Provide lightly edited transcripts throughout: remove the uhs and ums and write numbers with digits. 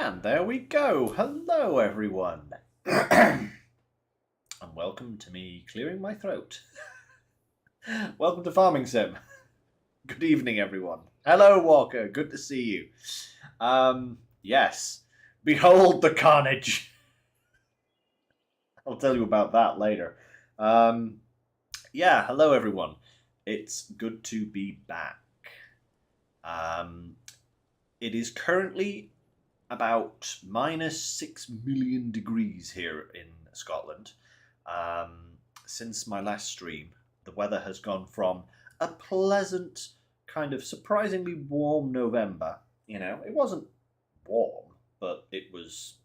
And there we go. Hello, everyone. And welcome to me clearing my throat. Welcome to Farming Sim. Good evening, everyone. Hello, Walker. Good to see you. Yes. Behold the carnage. I'll tell you about that later. Yeah, hello, everyone. It's good to be back. It is currently about minus 6 million degrees here in Scotland. Since my last stream, the weather has gone from a pleasant, kind of surprisingly warm November. You know, it wasn't warm, but it was,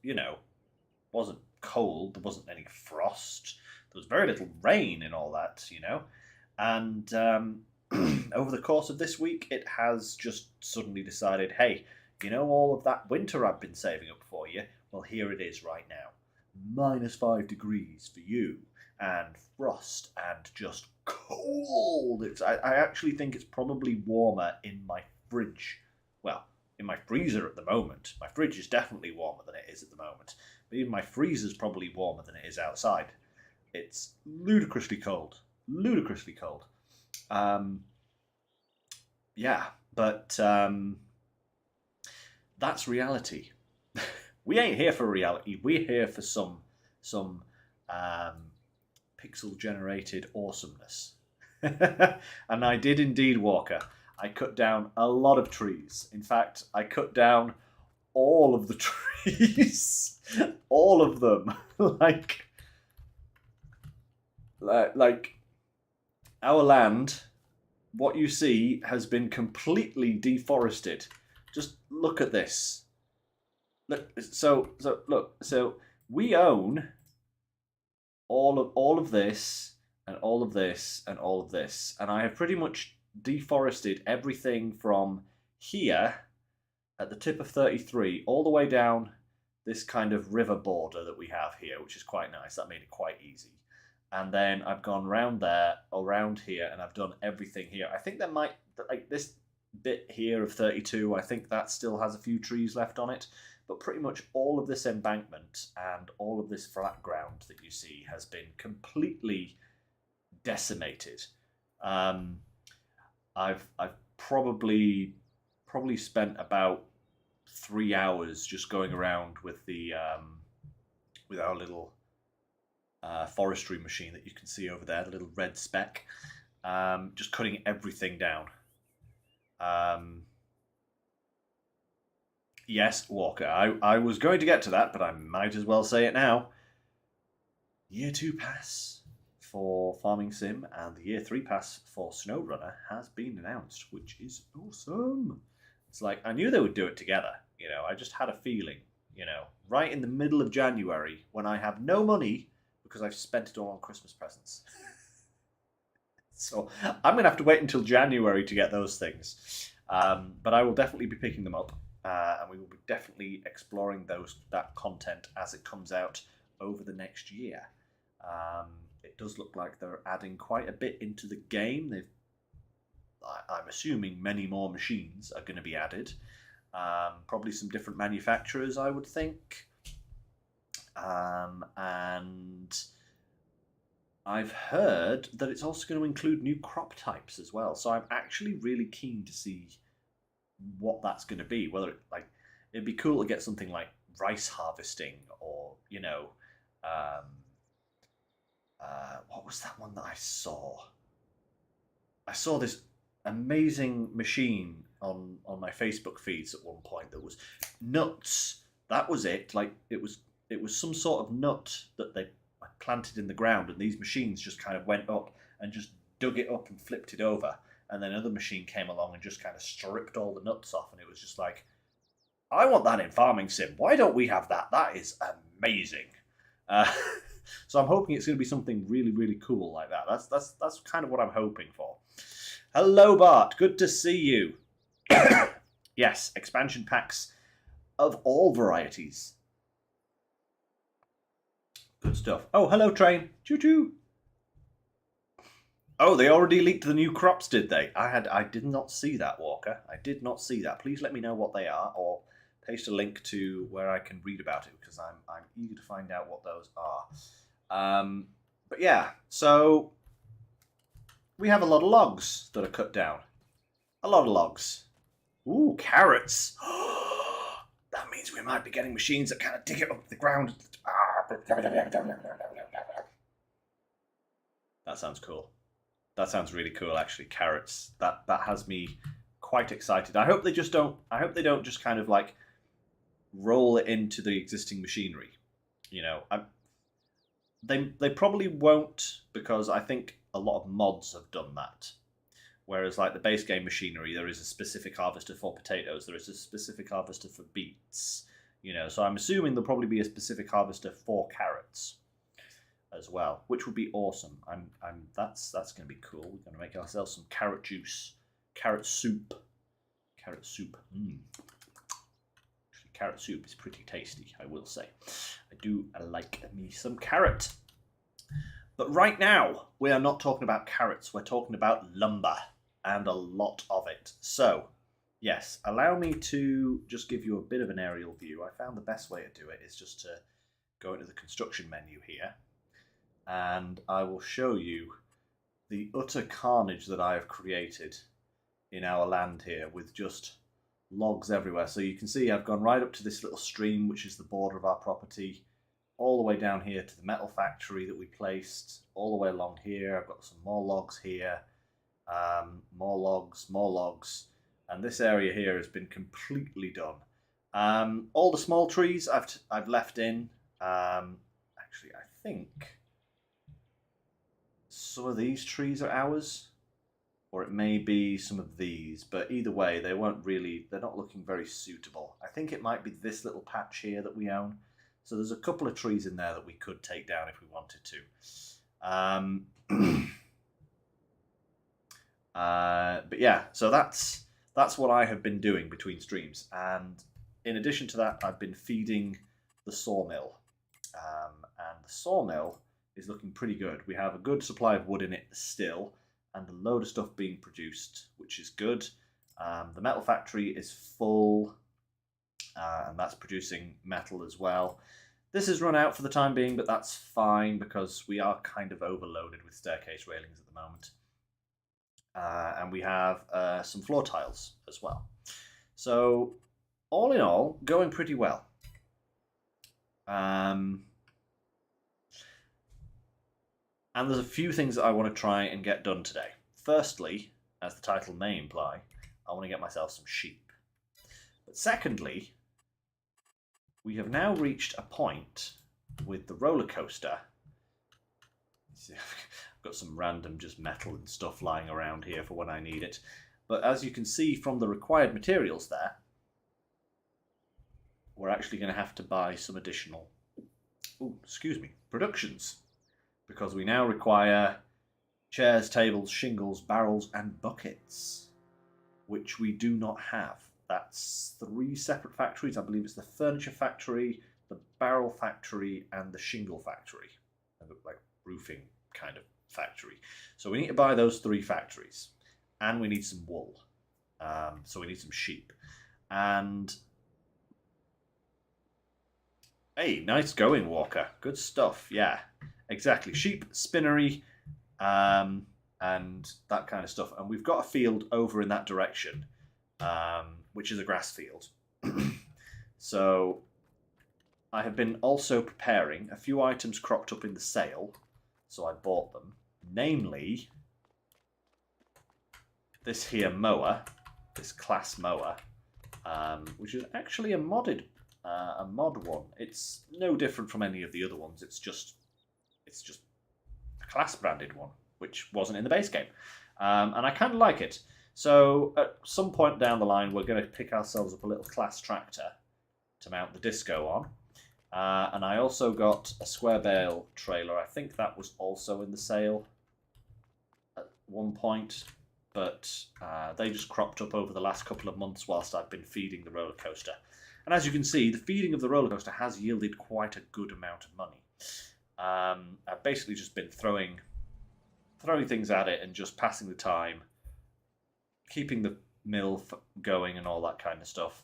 wasn't cold. There wasn't any frost. There was very little rain and all that, And over the course of this week, it has just suddenly decided, hey, all of that winter I've been saving up for you? Well, here it is right now. Minus 5 degrees for you, and frost, and just cold. I actually think it's probably warmer in my fridge. Well, in my freezer at the moment. My fridge is definitely warmer than it is at the moment. But even my freezer's probably warmer than it is outside. It's ludicrously cold. Ludicrously cold. Yeah, but that's reality. We ain't here for reality. We're here for some pixel-generated awesomeness. And I did indeed, Walker. I cut down a lot of trees. In fact, I cut down all of the trees. All of them. like our land, what you see, has been completely deforested. Just look at this. Look, so we own all of this and all of this and all of this, and I have pretty much deforested everything from here at the tip of 33 all the way down this kind of river border that we have here, which is quite nice. That made it quite easy. And then I've gone round there, around here, and I've done everything here. I think there might, like this bit here of 32, I think that still has a few trees left on it. But pretty much all of this embankment and all of this flat ground that you see has been completely decimated. I've probably spent about 3 hours just going around with the with our little forestry machine that you can see over there, the little red speck, just cutting everything down. Yes, Walker, I was going to get to that, but I might as well say it now. Year 2 pass for Farming Sim and the Year 3 pass for SnowRunner has been announced, which is awesome. It's like, I knew they would do it together, I just had a feeling, right in the middle of January when I have no money because I've spent it all on Christmas presents. So I'm going to have to wait until January to get those things. But I will definitely be picking them up. And we will be definitely exploring that content as it comes out over the next year. It does look like they're adding quite a bit into the game. I'm assuming many more machines are going to be added. Probably some different manufacturers, I would think. And I've heard that it's also going to include new crop types as well. So I'm actually really keen to see what that's going to be. Whether it'd be cool to get something like rice harvesting, or what was that one that I saw? I saw this amazing machine on my Facebook feeds at one point that was nuts. That was it. Like it was some sort of nut that they planted in the ground, and these machines just kind of went up and just dug it up and flipped it over. And then another machine came along and just kind of stripped all the nuts off. And it was just like, I want that in Farming Sim. Why don't we have that? That is amazing. So I'm hoping it's going to be something really, really cool like that. That's kind of what I'm hoping for. Hello, Bart. Good to see you. Yes, expansion packs of all varieties. Good stuff. Oh, hello, Train. Choo-choo. Oh, they already leaked the new crops, did they? I did not see that, Walker. I did not see that. Please let me know what they are, or paste a link to where I can read about it because I'm eager to find out what those are. But yeah, so we have a lot of logs that are cut down. A lot of logs. Ooh, carrots. That means we might be getting machines that kind of dig it up the ground. That sounds cool. That sounds really cool, actually. Carrots. That has me quite excited. I hope they don't just kind of like roll it into the existing machinery. You know, they probably won't, because I think a lot of mods have done that. Whereas like the base game machinery, there is a specific harvester for potatoes, there is a specific harvester for beets, you know, so I'm assuming there'll probably be a specific harvester for carrots as well, which would be awesome. That's going to be cool. We're going to make ourselves some carrot juice, carrot soup. Carrot soup. Carrot soup is pretty tasty, I will say. I like me some carrot. But right now, we are not talking about carrots, we're talking about lumber, and a lot of it. So, yes, allow me to just give you a bit of an aerial view. I found the best way to do it is just to go into the construction menu here, and I will show you the utter carnage that I have created in our land here with just logs everywhere. So you can see I've gone right up to this little stream, which is the border of our property, all the way down here to the metal factory that we placed, all the way along here. I've got some more logs here, more logs, and this area here has been completely done. All the small trees I've left in. Actually, I think some of these trees are ours, or it may be some of these, but either way, they're not looking very suitable. I think it might be this little patch here that we own. So there's a couple of trees in there that we could take down if we wanted to. But yeah, so that's what I have been doing between streams. And in addition to that, I've been feeding the sawmill. And the sawmill is looking pretty good. We have a good supply of wood in it still, and a load of stuff being produced, which is good. The metal factory is full, and that's producing metal as well. This has run out for the time being, but that's fine because we are kind of overloaded with staircase railings at the moment. And we have some floor tiles as well. So, all in all, going pretty well. And there's a few things that I want to try and get done today. Firstly, as the title may imply, I want to get myself some sheep. But secondly, we have now reached a point with the roller coaster. See, I've got some random just metal and stuff lying around here for when I need it. But as you can see from the required materials there, we're actually going to have to buy some additional, productions. Because we now require chairs, tables, shingles, barrels, and buckets, which we do not have. That's 3 separate factories. I believe it's the furniture factory, the barrel factory, and the shingle factory. Like roofing kind of factory. So we need to buy those 3 factories. And we need some wool. So we need some sheep. And hey, nice going, Walker. Good stuff, yeah. Exactly. Sheep, spinnery, and that kind of stuff. And we've got a field over in that direction, which is a grass field. So I have been also preparing a few items cropped up in the sale, so I bought them. Namely, this here mower, this class mower, which is actually a mod one. It's no different from any of the other ones. It's just a class branded one, which wasn't in the base game. And I kind of like it. So at some point down the line, we're going to pick ourselves up a little class tractor to mount the disco on. And I also got a square bale trailer. I think that was also in the sale at one point. But they just cropped up over the last couple of months whilst I've been feeding the roller coaster. And as you can see, the feeding of the roller coaster has yielded quite a good amount of money. I've basically just been throwing things at it and just passing the time, keeping the mill going and all that kind of stuff.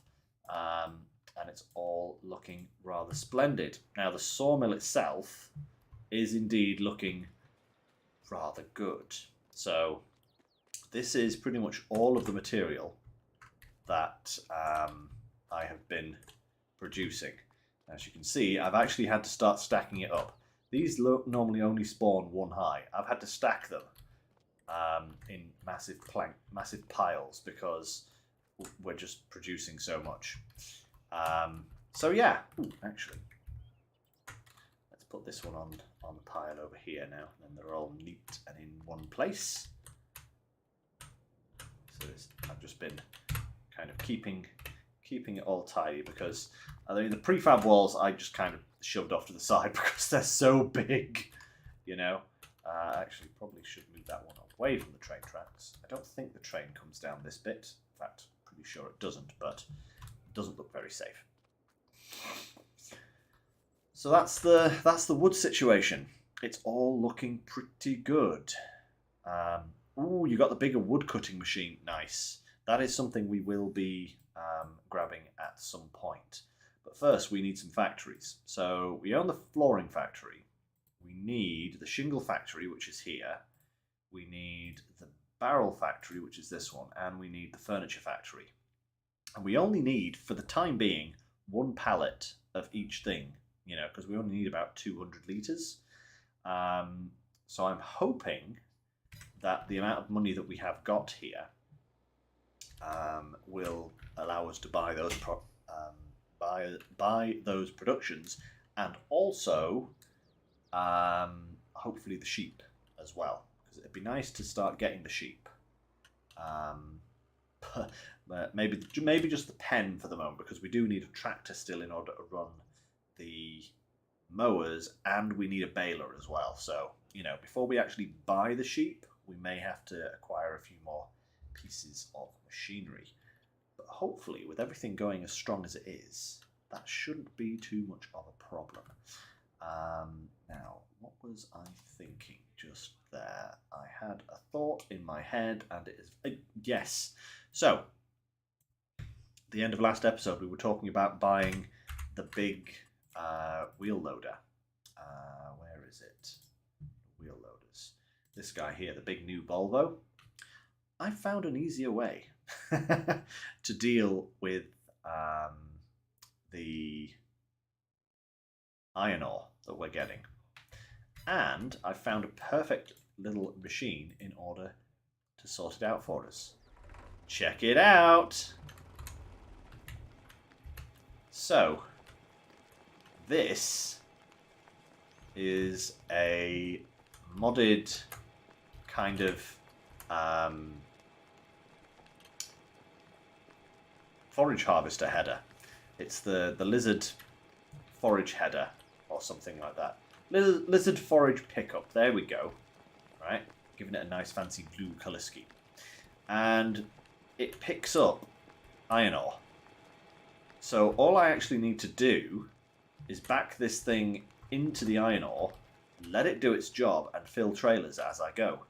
and it's all looking rather splendid. Now the sawmill itself is indeed looking rather good. So this is pretty much all of the material that I have been producing. As you can see, I've actually had to start stacking it up. These normally only spawn one high. I've had to stack them in massive piles because we're just producing so much. So yeah, actually, let's put this one on the pile over here now, and they're all neat and in one place. So I've just been kind of keeping it all tidy because the prefab walls I just kind of shoved off to the side because they're so big, you know. Actually, probably should move that one away from the train tracks. I don't think the train comes down this bit. In fact, pretty sure it doesn't, but it doesn't look very safe. So that's the wood situation. It's all looking pretty good. Ooh, you got the bigger wood cutting machine. Nice. That is something we will be grabbing at some point. But first, we need some factories. So we own the flooring factory. We need the shingle factory, which is here. We need the barrel factory, which is this one. And we need the furniture factory. And we only need, for the time being, one pallet of each thing, you know, because we only need about 200 litres. So I'm hoping that the amount of money that we have got here will allow us to buy those buy those productions, and also hopefully the sheep as well, because it'd be nice to start getting the sheep. But maybe just the pen for the moment, because we do need a tractor still in order to run the mowers, and we need a baler as well. So, you know, before we actually buy the sheep, we may have to acquire a few more pieces of machinery. But hopefully, with everything going as strong as it is, that shouldn't be too much of a problem. Now, what was I thinking just there? I had a thought in my head, and it is yes. So, the end of last episode, we were talking about buying the big wheel loader. Where is it? Wheel loaders. This guy here, the big new Volvo. I found an easier way to deal with the iron ore that we're getting. And I found a perfect little machine in order to sort it out for us. Check it out! So, this is a modded kind of forage harvester header. It's the lizard forage header or something like that. Lizard forage pickup. There we go. Right, giving it a nice fancy blue colour scheme. And it picks up iron ore. So all I actually need to do is back this thing into the iron ore, let it do its job, and fill trailers as I go.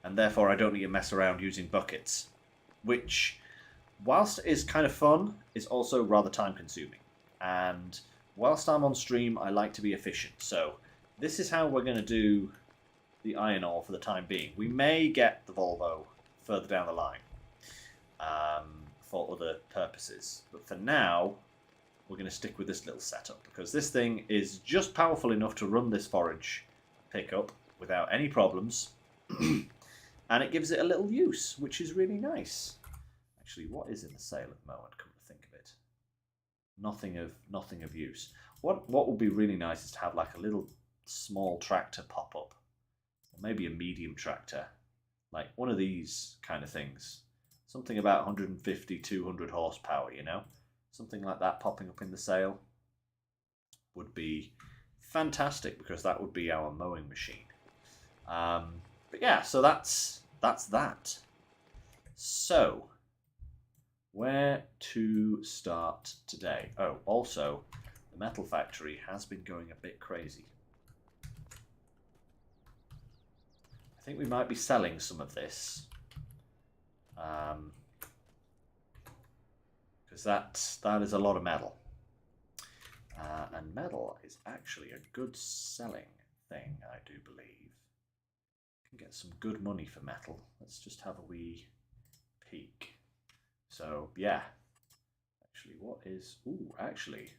And therefore I don't need to mess around using buckets, which, whilst it is kind of fun, is also rather time consuming. And whilst I'm on stream, I like to be efficient. So this is how we're going to do the iron ore for the time being. We may get the Volvo further down the line for other purposes. But for now, we're going to stick with this little setup, because this thing is just powerful enough to run this forage pickup without any problems. And it gives it a little use, which is really nice. Actually, what is in the sale at the moment, come to think of it? Nothing of use. What would be really nice is to have like a little small tractor pop up. Or maybe a medium tractor. Like one of these kind of things. Something about 150, 200 horsepower, you know? Something like that popping up in the sale would be fantastic, because that would be our mowing machine. But yeah, so that's that. So, where to start today? Oh, also, the metal factory has been going a bit crazy. I think we might be selling some of this. because that is a lot of metal. And metal is actually a good selling thing, I do believe. You can get some good money for metal. Let's just have a wee peek. So, yeah. Actually, what is... Ooh, actually,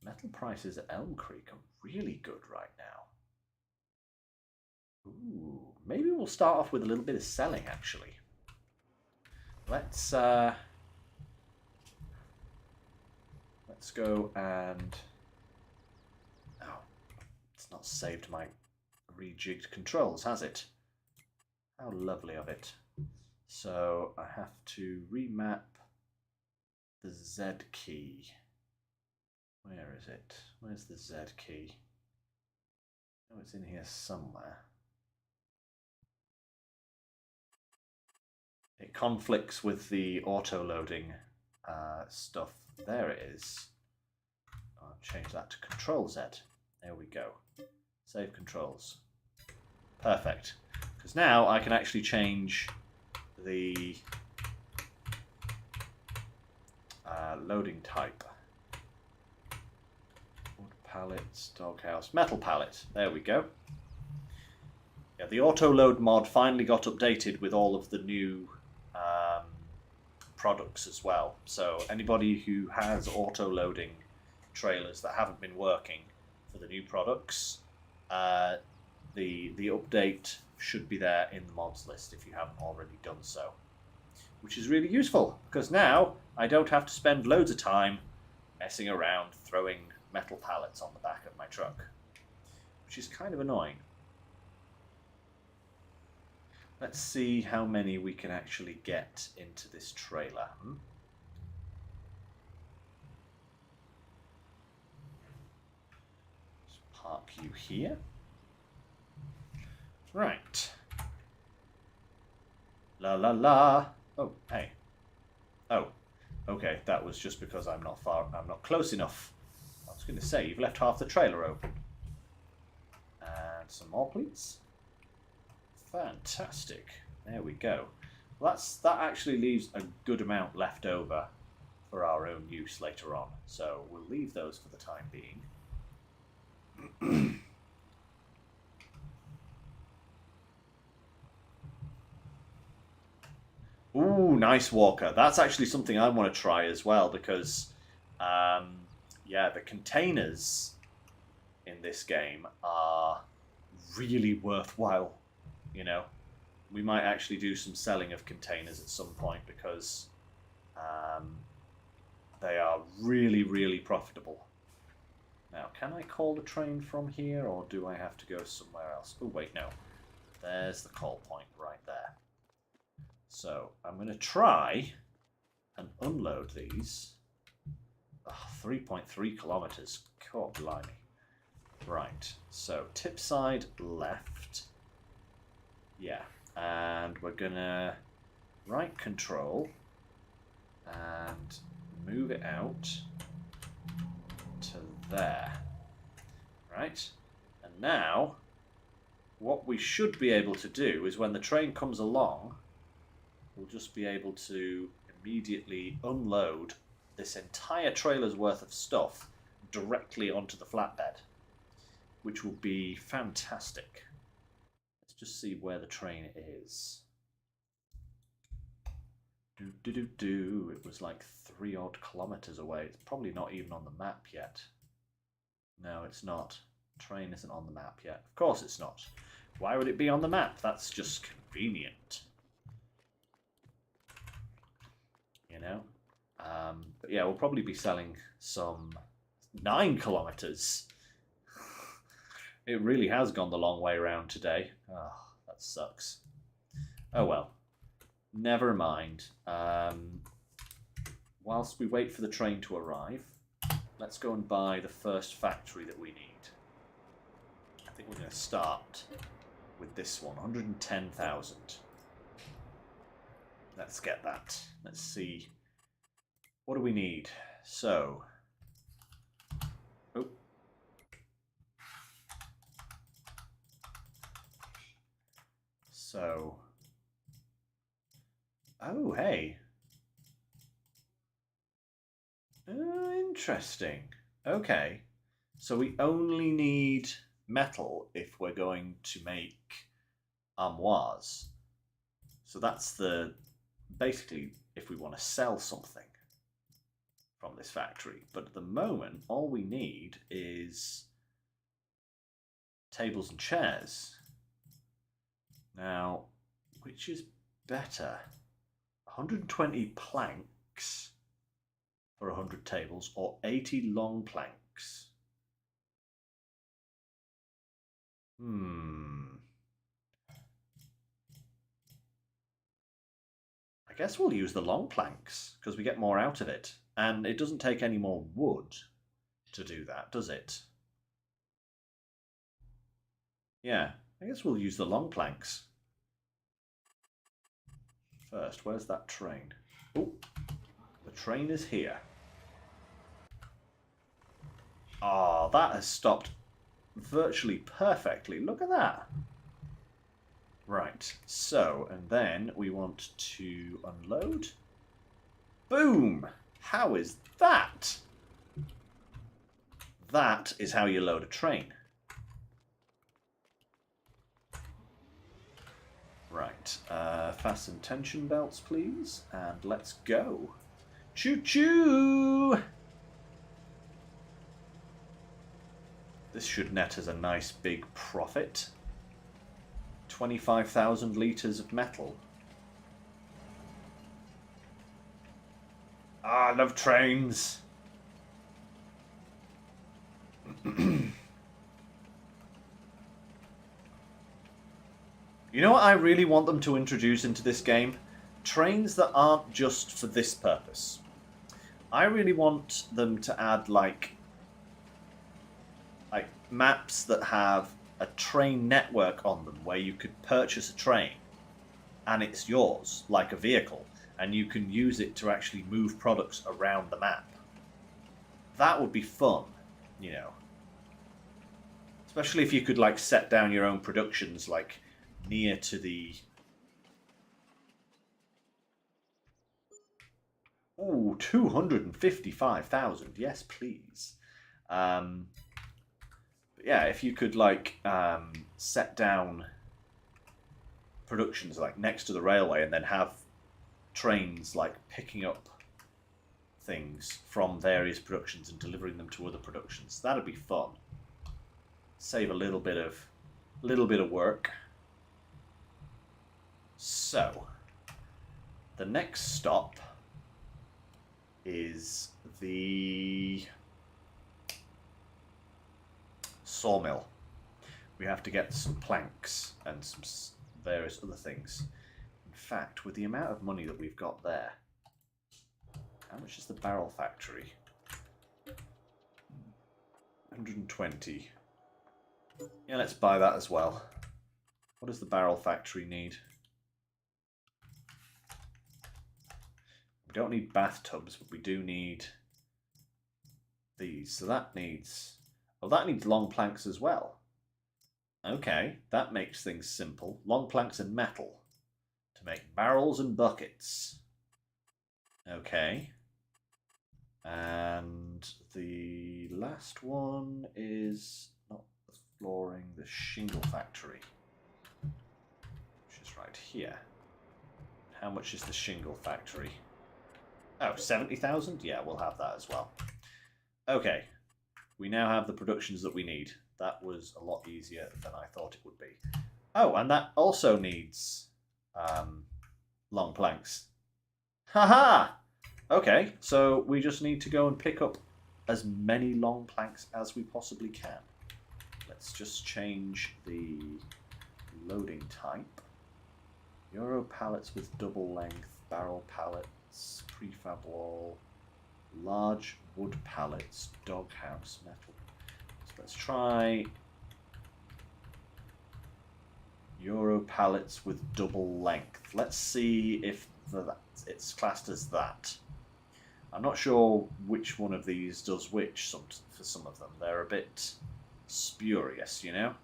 metal prices at Elm Creek are really good right now. Ooh, maybe we'll start off with a little bit of selling, actually. Let's go and... Oh, it's not saved my rejigged controls, has it? How lovely of it. So I have to remap the Z key. Where is it? Where's the Z key? Oh, it's in here somewhere. It conflicts with the auto-loading stuff. There it is. I'll change that to Control Z. There we go. Save controls. Perfect. Because now I can actually change the loading type. Wood pallets, doghouse, metal pallet. There we go. Yeah, the auto-load mod finally got updated with all of the new products as well. So anybody who has auto-loading trailers that haven't been working for the new products, the update should be there in the mods list if you haven't already done so. Which is really useful, because now I don't have to spend loads of time messing around throwing metal pallets on the back of my truck, which is kind of annoying. Let's see how many we can actually get into this trailer. Let's park you here. Right. La la la. Oh, hey. Oh, okay. That was just because I'm not close enough. I was going to say, you've left half the trailer open. And some more, please. Fantastic. There we go. Well, that actually leaves a good amount left over for our own use later on. So we'll leave those for the time being. Ooh, nice walker. That's actually something I want to try as well because, yeah, the containers in this game are really worthwhile. You know, we might actually do some selling of containers at some point because they are really, really profitable. Now, can I call the train from here or do I have to go somewhere else? Oh, wait, no. There's the call point right there. So I'm going to try and unload these. 3.3 kilometers. God blimey. Right, so tip side left. Yeah, and we're going to right control and move it out to there. Right, and now what we should be able to do is when the train comes along, we'll just be able to immediately unload this entire trailer's worth of stuff directly onto the flatbed, which will be fantastic. Let's just see where the train is. It was like 3 odd kilometers away. It's probably not even on the map yet. No, it's not. Train isn't on the map yet. Of course it's not. Why would it be on the map? That's just convenient. You know? But yeah, we'll probably be selling some 9 kilometers. It really has gone the long way around today. Oh, that sucks. Oh well. Never mind. Whilst we wait for the train to arrive, let's go and buy the first factory that we need. I think we're going to start with this one, 110,000. Let's get that. Let's see. What do we need? So, oh, hey. Interesting. Okay. So we only need metal if we're going to make armoires. So that's basically if we want to sell something from this factory. But at the moment, all we need is tables and chairs. Now, which is better? 120 planks for 100 tables or 80 long planks? I guess we'll use the long planks because we get more out of it. And it doesn't take any more wood to do that, does it? Yeah, I guess we'll use the long planks. First, where's that train? Oh, the train is here. Ah, that has stopped virtually perfectly. Look at that. Right, so, and then we want to unload. Boom! How is that? That is how you load a train. Right, fasten tension belts, please, and let's go. Choo-choo! This should net us a nice big profit. 25,000 litres of metal. Ah, I love trains. You know what I really want them to introduce into this game? Trains that aren't just for this purpose. I really want them to add like maps that have a train network on them where you could purchase a train and it's yours, like a vehicle, and you can use it to actually move products around the map. That would be fun, you know. Especially if you could like set down your own productions like near to the... Ooh, 255,000. Yes, please. Yeah, if you could like set down productions like next to the railway and then have trains like picking up things from various productions and delivering them to other productions, that'd be fun. Save a little bit of work. So the next stop is the sawmill. We have to get some planks and some various other things. In fact, with the amount of money that we've got there, how much is the barrel factory? 120. Yeah, let's buy that as well. What does the barrel factory need? We don't need bathtubs, but we do need these. So that needs... Oh, that needs long planks as well. Okay, that makes things simple. Long planks and metal to make barrels and buckets. Okay. And the last one is not the flooring, the shingle factory, which is right here. How much is the shingle factory? Oh, 70,000? Yeah, we'll have that as well. Okay. We now have the productions that we need. That was a lot easier than I thought it would be. Oh, and that also needs long planks. Haha! Okay, so we just need to go and pick up as many long planks as we possibly can. Let's just change the loading type. Euro pallets with double length, barrel pallets, prefab wall, large wood pallets, doghouse metal. So let's try Euro pallets with double length. Let's see if it's classed as that. I'm not sure which one of these does which for some of them. They're a bit spurious, you know?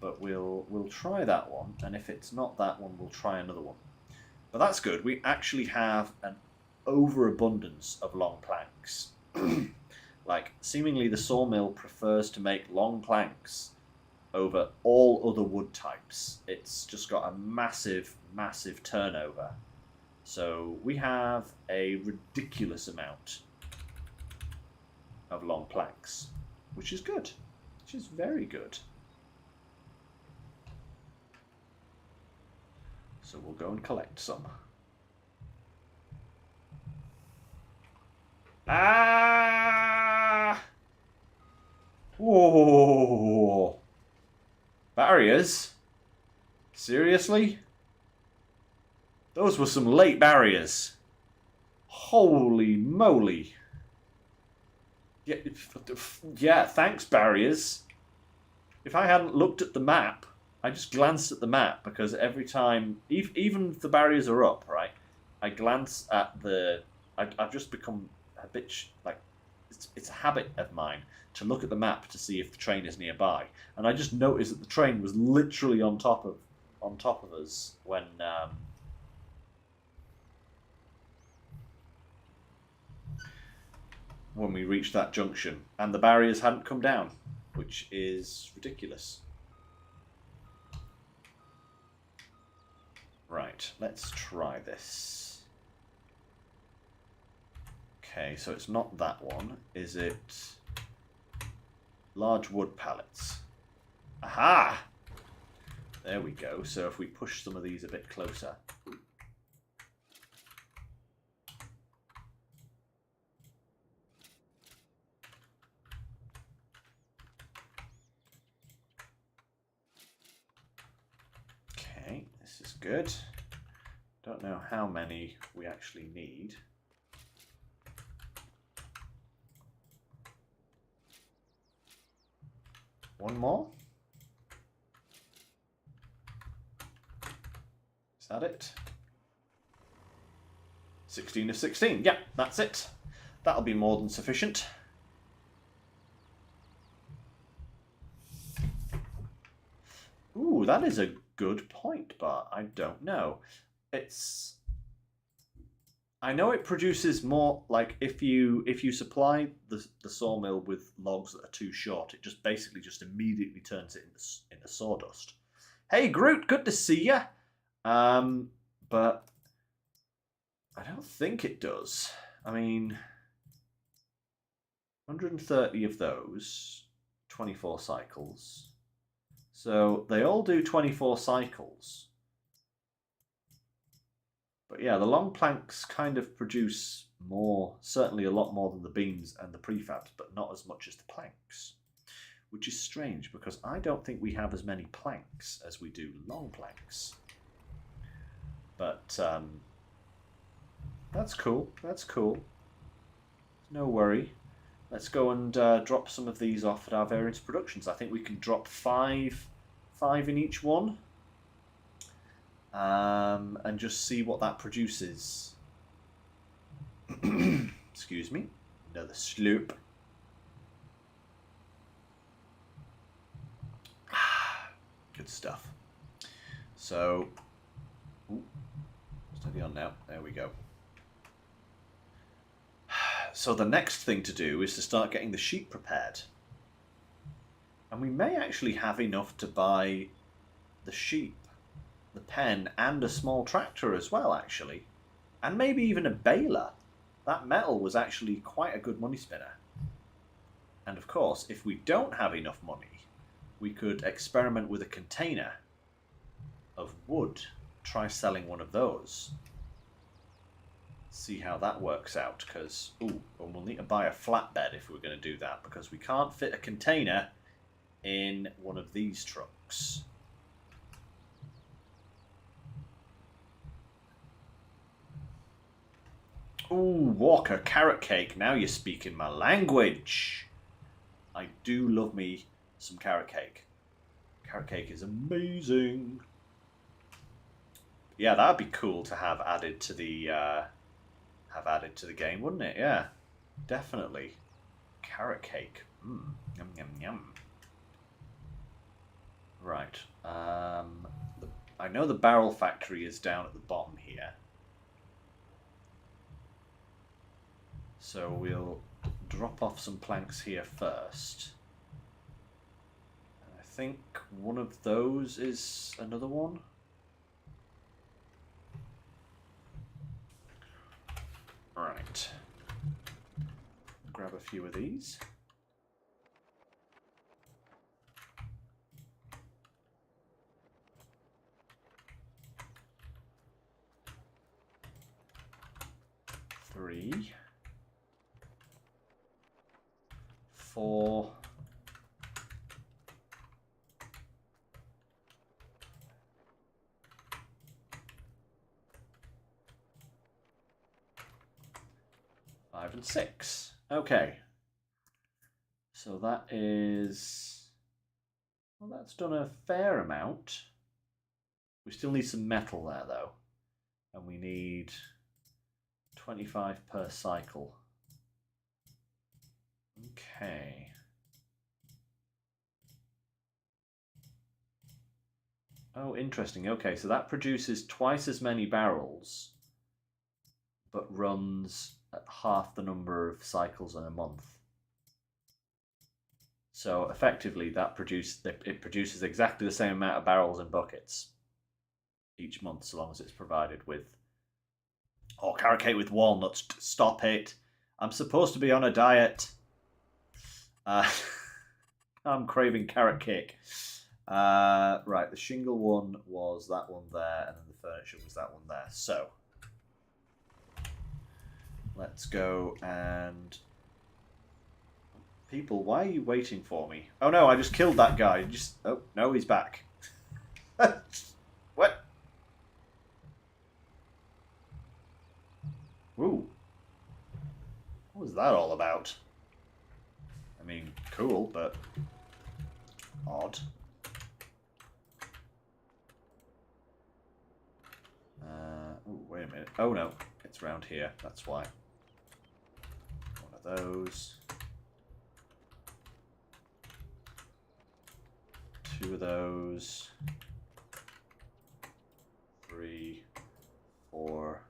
But we'll try that one, and if it's not that one, we'll try another one. But that's good. We actually have an overabundance of long planks. Like, seemingly the sawmill prefers to make long planks over all other wood types. It's just got a massive, massive turnover. So we have a ridiculous amount of long planks, which is good, which is very good. So we'll go and collect some. Ah! Whoa! Barriers? Seriously? Those were some late barriers. Holy moly. Yeah, thanks, barriers. If I hadn't looked at the map, I just glanced at the map because every time, even if the barriers are up, right, I glance at the... I've just become a bit... like, it's a habit of mine to look at the map to see if the train is nearby. And I just noticed that the train was literally on top of us when we reached that junction, and the barriers hadn't come down, which is ridiculous. Right, let's try this. Okay, so it's not that one. Is it large wood pallets? Aha! There we go. So if we push some of these a bit closer. Okay, this is good. Don't know how many we actually need. One more? Is that it? 16 of 16. Yeah, that's it. That'll be more than sufficient. Ooh, that is a good point, but I don't know. I know it produces more, like, if you supply the sawmill with logs that are too short, it just basically just immediately turns it into sawdust. Hey Groot, good to see ya. But I don't think it does. I mean, 130 of those, 24 cycles. So they all do 24 cycles. But yeah, the long planks kind of produce more, certainly a lot more than the beams and the prefabs, but not as much as the planks. Which is strange, because I don't think we have as many planks as we do long planks. But that's cool, that's cool. No worry. Let's go and drop some of these off at our various productions. I think we can drop five in each one. And just see what that produces. Excuse me. Another sloop. Good stuff. So, steady on now. There we go. So the next thing to do is to start getting the sheep prepared. And we may actually have enough to buy the sheep, the pen, and a small tractor as well, actually. And maybe even a baler. That metal was actually quite a good money spinner. And of course, if we don't have enough money, we could experiment with a container of wood. Try selling one of those. See how that works out, because we'll need to buy a flatbed if we're going to do that, because we can't fit a container in one of these trucks. Ooh, Walker carrot cake. Now you're speaking my language. I do love me some carrot cake. Carrot cake is amazing. Yeah, that'd be cool to have added to the game, wouldn't it? Yeah, definitely. Carrot cake. Yum yum yum. Right. I know the barrel factory is down at the bottom here. So we'll drop off some planks here first. I think one of those is another one. Right. Grab a few of these. Three. 4. 5 and 6. Okay. So that is... Well, that's done a fair amount. We still need some metal there, though. And we need 25 per cycle. Okay. Oh, interesting. Okay, so that produces twice as many barrels, but runs at half the number of cycles in a month. So effectively, it produces exactly the same amount of barrels and buckets each month, so long as it's provided with... Oh, carrot cake with walnuts. Stop it. I'm supposed to be on a diet. I'm craving carrot cake. Right, the shingle one was that one there, and then the furniture was that one there. So, let's go and... People, why are you waiting for me? Oh no, I just killed that guy. Oh, no, he's back. What? Ooh. What was that all about? I mean, cool, but odd. Oh, wait a minute. Oh no, it's round here. That's why. One of those. 2 of those. 3, 4,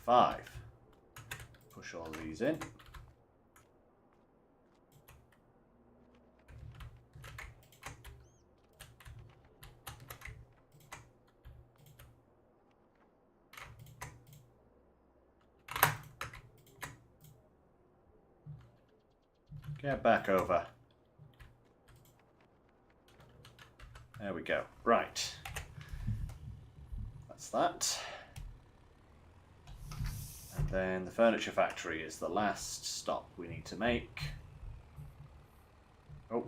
5. Push all these in. Get back over. There we go. Right. That's that. And then the furniture factory is the last stop we need to make. Oh.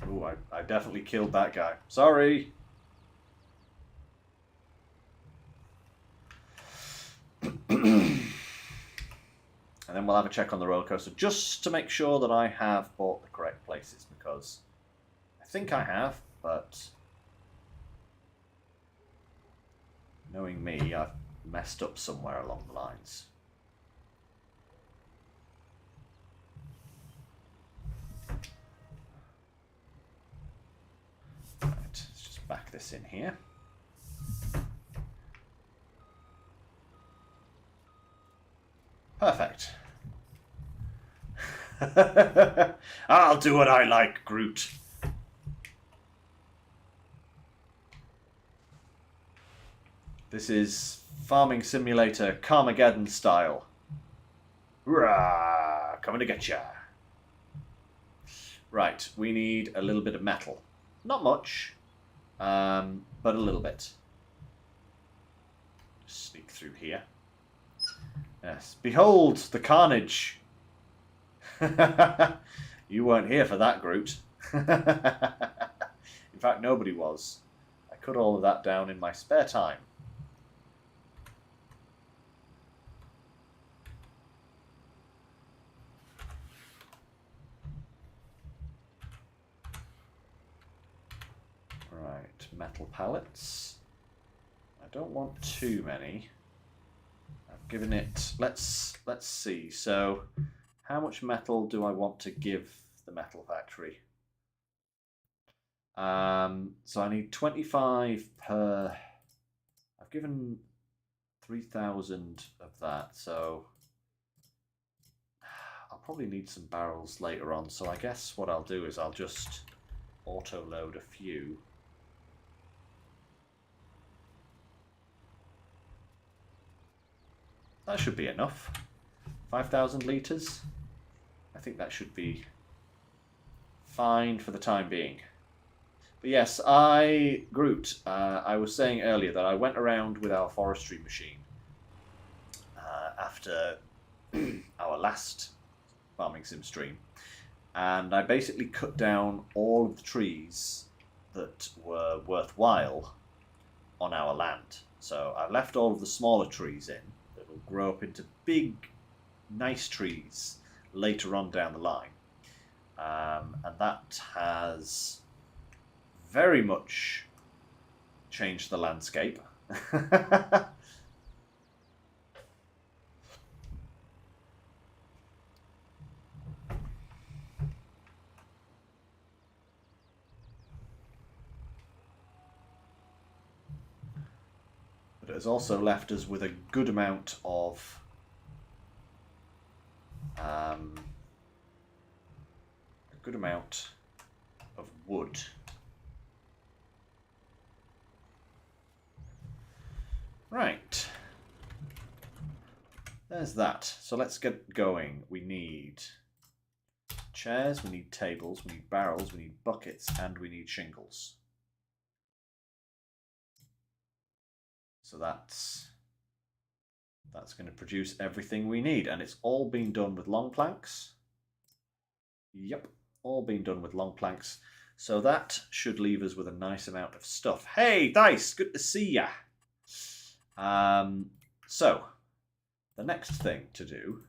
Oh, I definitely killed that guy. Sorry. And then we'll have a check on the roller coaster just to make sure that I have bought the correct places, because I think I have, but knowing me, I've messed up somewhere along the lines. Right, let's just back this in here. Perfect. I'll do what I like, Groot. This is Farming Simulator Carmageddon style. Hurrah! Coming to get ya. Right, we need a little bit of metal. Not much, but a little bit. Just sneak through here. Yes. Behold the carnage. You weren't here for that, Groot. In fact, nobody was. I cut all of that down in my spare time. Right, metal pallets. I don't want too many. I've given it... Let's see. So, how much metal do I want to give the metal factory? So I need 25 per... I've given 3,000 of that, so... probably need some barrels later on, so I guess what I'll do is I'll just auto-load a few. That should be enough. 5,000 litres. I think that should be fine for the time being. But yes, Groot, I was saying earlier that I went around with our forestry machine after our last farming sim stream, and I basically cut down all of the trees that were worthwhile on our land. So I left all of the smaller trees in that will grow up into big, nice trees later on down the line. And that has very much changed the landscape. But it has also left us with a good amount of wood. Right. There's that. So let's get going. We need chairs, we need tables, we need barrels, we need buckets, and we need shingles. So that's going to produce everything we need, and it's all been done with long planks. Yep, all been done with long planks. So that should leave us with a nice amount of stuff. Hey, Dice, good to see ya. So the next thing to do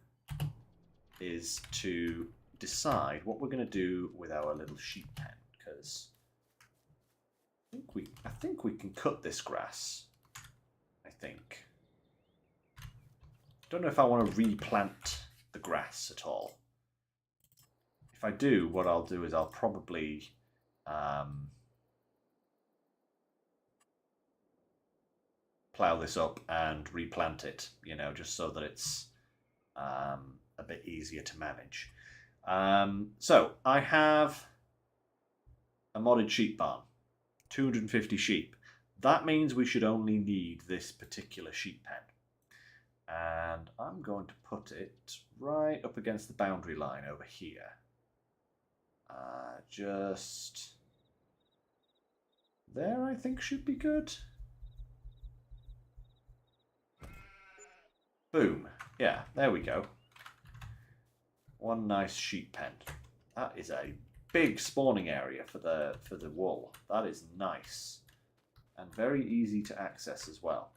is to decide what we're going to do with our little sheep pen, because I think we can cut this grass. I think. Don't know if I want to replant the grass at all. If I do, what I'll do is I'll probably plough this up and replant it, you know, just so that it's a bit easier to manage. So I have a modded sheep barn, 250 sheep. That means we should only need this particular sheep pen. And I'm going to put it right up against the boundary line over here. Just there, I think, should be good. Boom. Yeah, there we go. One nice sheep pen. That is a big spawning area for the wool. That is nice. And very easy to access as well.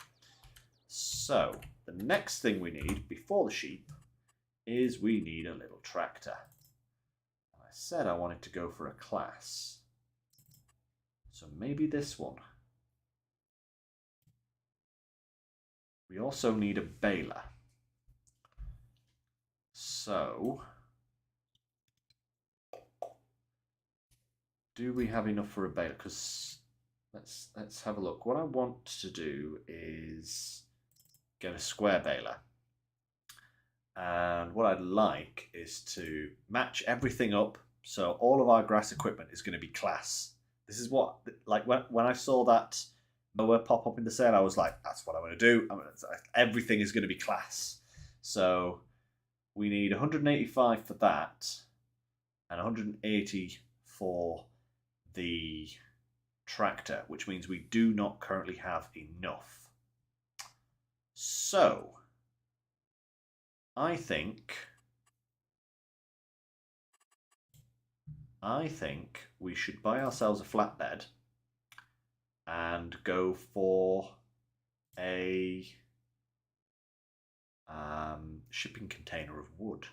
So, the next thing we need before the sheep is we need a little tractor. And I said I wanted to go for a class. So maybe this one. We also need a baler. So, do we have enough for a baler? Because let's have a look. What I want to do is get a square baler. And what I'd like is to match everything up so all of our grass equipment is going to be class. This is what, like when I saw that mower pop up in the sale, I was like, that's what I'm going to do. Everything is going to be class. So we need 185 for that and 180 for the tractor, which means we do not currently have enough. So I think we should buy ourselves a flatbed and go for a shipping container of wood,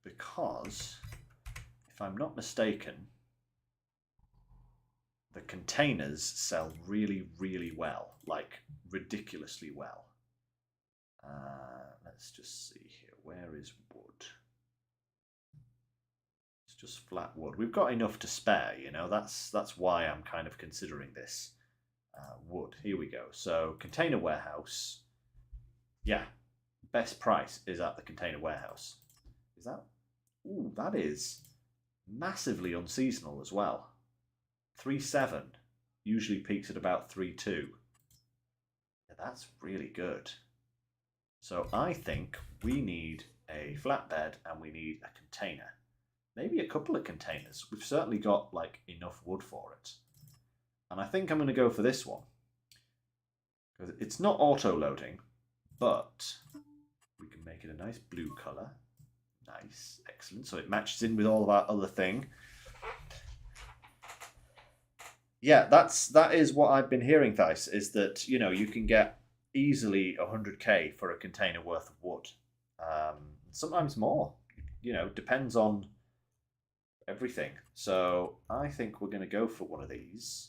because if I'm not mistaken, the containers sell really, really well, like ridiculously well. Let's just see here. Where is wood? It's just flat wood. We've got enough to spare, you know. That's why I'm kind of considering this wood. Here we go. So container warehouse. Yeah, best price is at the container warehouse. Is that? Ooh, that is massively unseasonal as well. 3.7 usually peaks at about 3.2. Yeah, that's really good. So I think we need a flatbed and we need a container. Maybe a couple of containers. We've certainly got like enough wood for it. And I think I'm going to go for this one. Because it's not auto-loading, but we can make it a nice blue colour. Nice, excellent. So it matches in with all of our other thing. Yeah, that is what I've been hearing, Thais, is that, you know, you can get easily 100k for a container worth of wood. Sometimes more, you know, depends on everything. So I think we're going to go for one of these.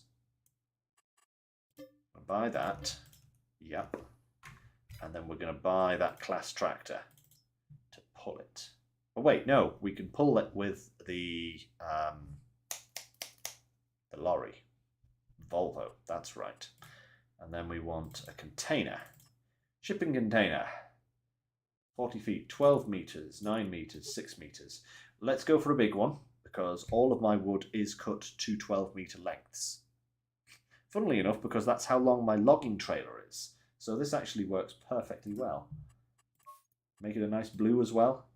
I'll buy that. Yep. And then we're going to buy that class tractor to pull it. Oh wait, no, we can pull it with the lorry. Volvo, that's right. And then we want a container. Shipping container. 40 feet, 12 meters, 9 meters, 6 meters. Let's go for a big one because all of my wood is cut to 12-meter lengths. Funnily enough, because that's how long my logging trailer is. So this actually works perfectly well. Make it a nice blue as well.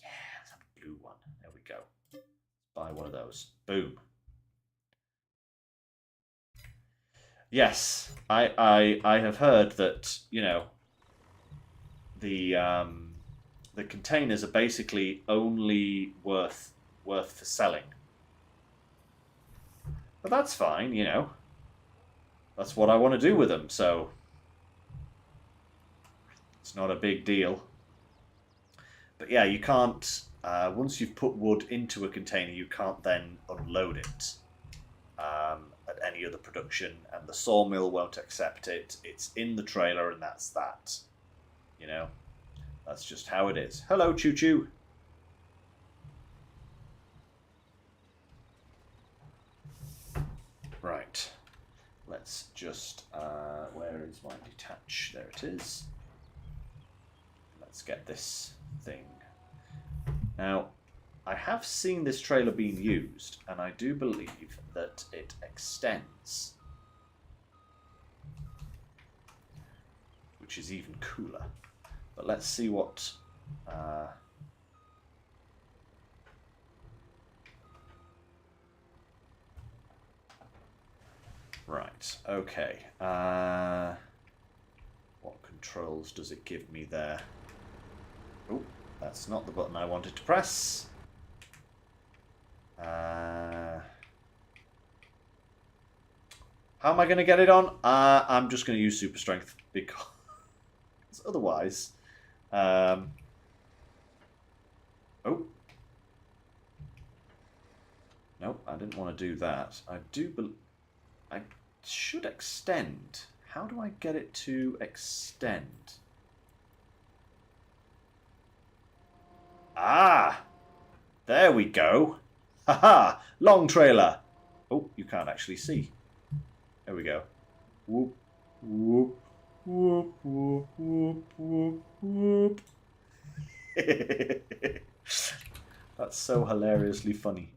Yeah, let's have a blue one. There we go. Let's buy one of those. Boom. Yes, I have heard that, you know, the containers are basically only worth for selling. But that's fine, you know. That's what I want to do with them, so it's not a big deal. But yeah, you can't, once you've put wood into a container, you can't then unload it at any other production, and the sawmill won't accept it. It's in the trailer, and that's that. You know, that's just how it is. Hello, Choo Choo. Right. Let's just, where is my detach? There it is. Let's get this thing. Now, I have seen this trailer being used, and I do believe that it extends. Which is even cooler. But let's see what... Right, okay. What controls does it give me there? Oh, that's not the button I wanted to press. How am I going to get it on? I'm just going to use super strength because otherwise... Oh. Nope, I didn't want to do that. I should extend. How do I get it to extend? Ah! There we go. Haha! Long trailer. Oh, you can't actually see. There we go. Whoop, whoop, whoop, whoop, whoop, whoop, whoop. That's so hilariously funny.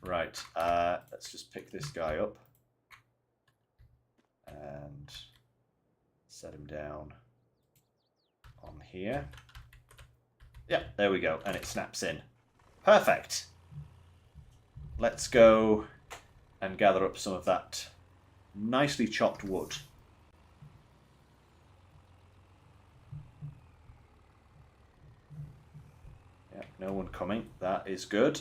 Right, let's just pick this guy up and set him down on here. Yeah, there we go, and it snaps in. Perfect. Let's go and gather up some of that nicely chopped wood. Yeah, no one coming. That is good.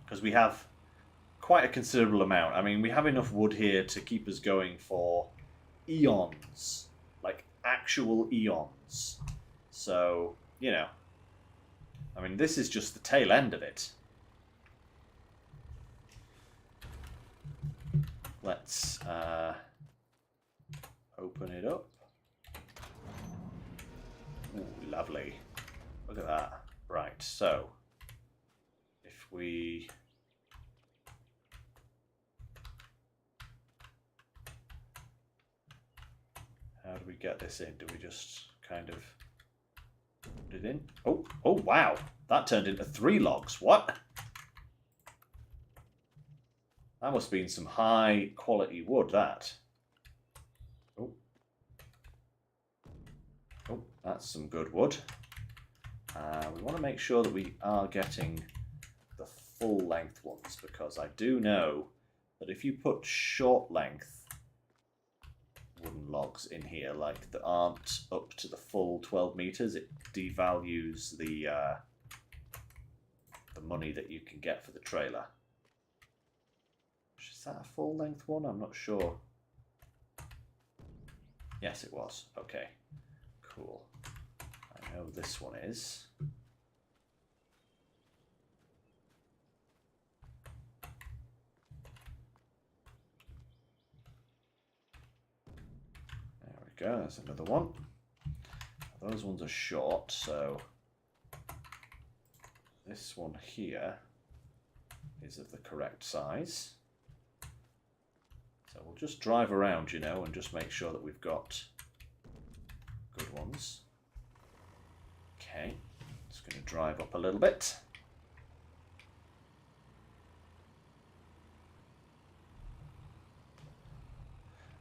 Because we have quite a considerable amount. I mean, we have enough wood here to keep us going for eons. Like, actual eons. So, you know. I mean, this is just the tail end of it. Let's open it up. Ooh, lovely. Look at that. Right, so if we How do we get this in? Do we just kind of put it in? Oh, oh wow! That turned into 3 logs. What? That must have been some high quality wood, that. Oh. Oh, that's some good wood. We want to make sure that we are getting the full length ones, because I do know that if you put short length wooden logs in here, like that aren't up to the full 12 meters, it devalues the money that you can get for the trailer. Is that a full length one? I'm not sure. Yes, it was. Okay, cool. I know this one is. There we go, that's another one. Those ones are short, so this one here is of the correct size. So we'll just drive around, you know, and just make sure that we've got good ones. Okay, just going to drive up a little bit.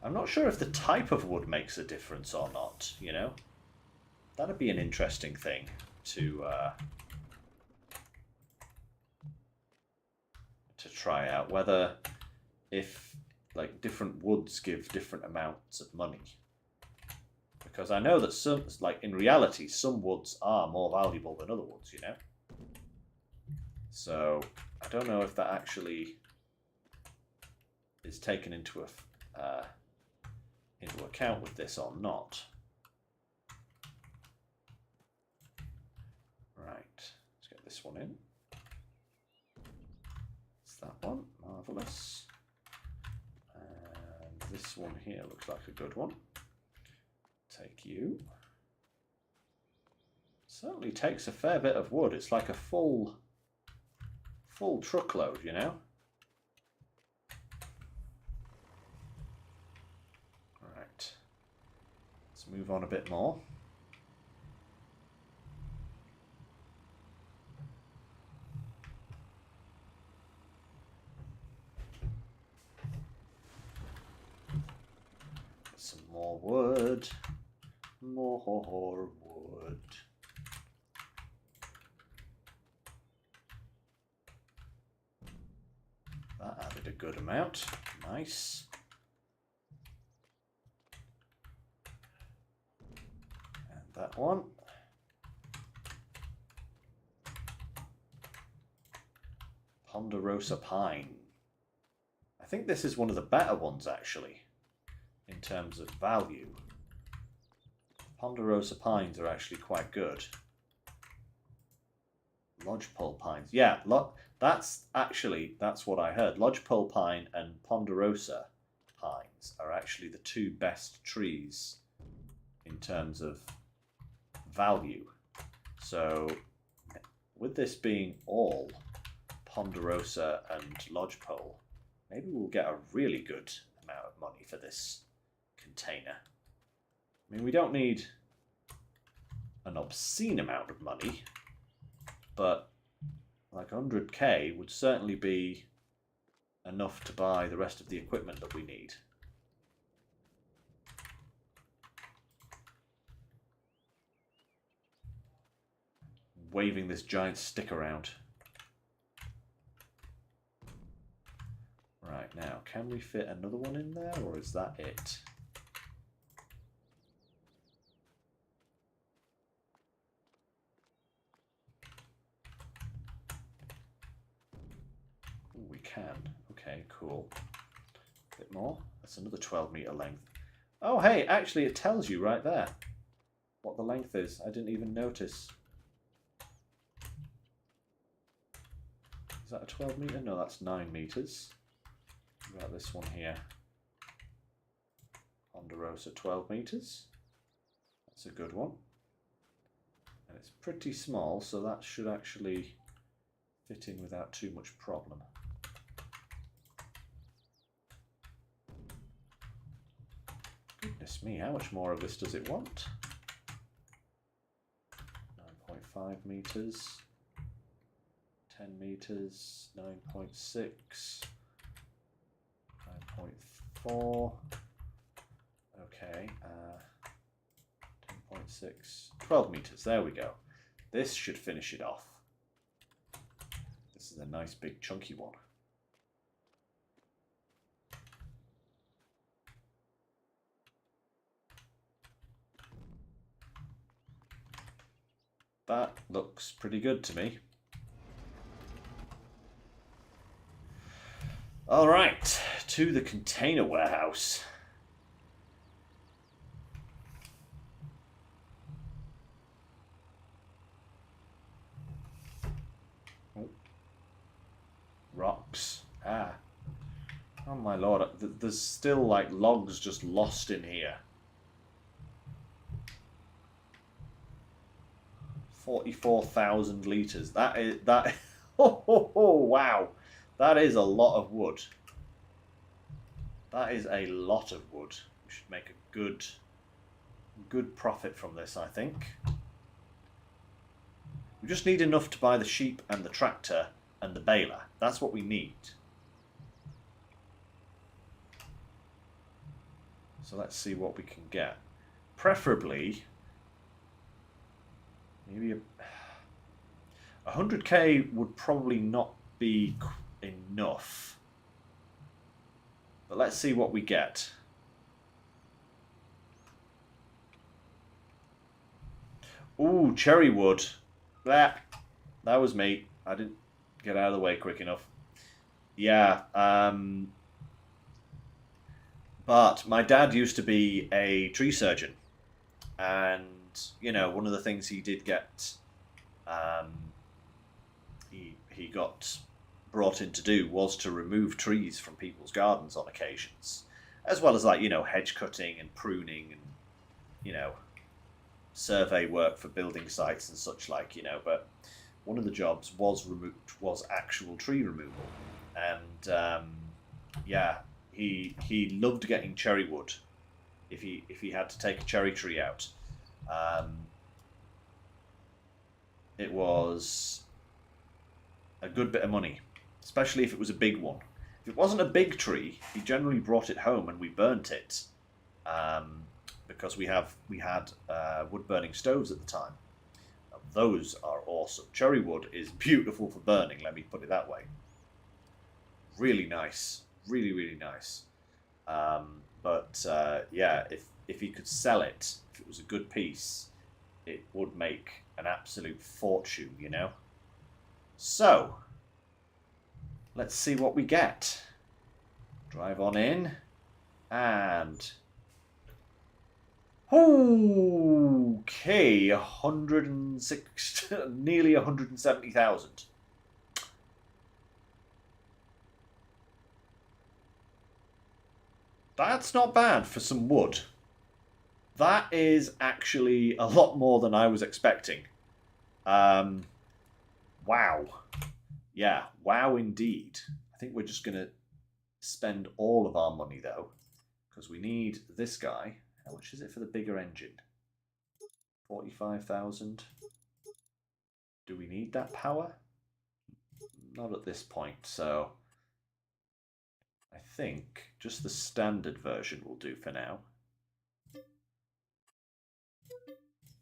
I'm not sure if the type of wood makes a difference or not, you know. That'd be an interesting thing to try out, whether if like different woods give different amounts of money. Because I know that some, like in reality, some woods are more valuable than other woods, you know. So I don't know if that actually is taken into account with this or not. Right, let's get this one in. It's that one, marvellous. And this one here looks like a good one. Take you. Certainly takes a fair bit of wood. It's like a full truckload, you know. Right. Let's move on a bit more. Some more wood. More wood. That added a good amount. Nice. And that one. Ponderosa pine. I think this is one of the better ones actually, in terms of value. Ponderosa pines are actually quite good. Lodgepole pines. Yeah, that's what I heard. Lodgepole pine and ponderosa pines are actually the 2 best trees in terms of value. So with this being all ponderosa and lodgepole, maybe we'll get a really good amount of money for this container. I mean, we don't need an obscene amount of money, but like 100k would certainly be enough to buy the rest of the equipment that we need. Waving this giant stick around. Right, now, can we fit another one in there, or is that it? Ooh, we can. Okay, cool. A bit more. That's another 12-meter length. Oh, hey, actually it tells you right there what the length is. I didn't even notice. Is that a 12-meter? No, that's 9 meters. What about this one here? Ponderosa 12 meters. That's a good one. And it's pretty small, so that should actually fit in without too much problem. Goodness Goodness me, how much more of this does it want? 9.5 meters, 10 meters, 9.6, 9.4, okay, 10.6, 12 meters, there we go. This should finish it off. This is a nice big chunky one. That looks pretty good to me. All right, to the container warehouse. Oh. Rocks. Ah. Oh my lord, there's still like logs just lost in here. 44,000 litres. That. Oh, wow. That is a lot of wood. That is a lot of wood. We should make a good profit from this, I think. We just need enough to buy the sheep and the tractor and the baler. That's what we need. So let's see what we can get. Preferably, maybe 100k would probably not be enough. But let's see what we get. Ooh, cherry wood. Blah. That was me. I didn't get out of the way quick enough. Yeah. But my dad used to be a tree surgeon. And, you know, one of the things he did get... he got brought in to do was to remove trees from people's gardens on occasions, as well as, like, you know, hedge cutting and pruning and, you know, survey work for building sites and such like, you know. But one of the jobs was actual tree removal, and yeah, he loved getting cherry wood if he had to take a cherry tree out. It was a good bit of money, especially if it was a big one. If it wasn't a big tree, he generally brought it home and we burnt it, because we had wood burning stoves at the time. Now, those are awesome. Cherry wood is beautiful for burning, let me put it that way. Really nice, really nice. But yeah, if he could sell it, if it was a good piece, it would make an absolute fortune, you know. So, let's see what we get. Drive on in, and okay, 106, nearly 170,000. That's not bad for some wood. That is actually a lot more than I was expecting. Wow. Yeah, wow indeed. I think we're just going to spend all of our money, though, because we need this guy. How much is it for the bigger engine? 45,000. Do we need that power? Not at this point, so I think just the standard version will do for now.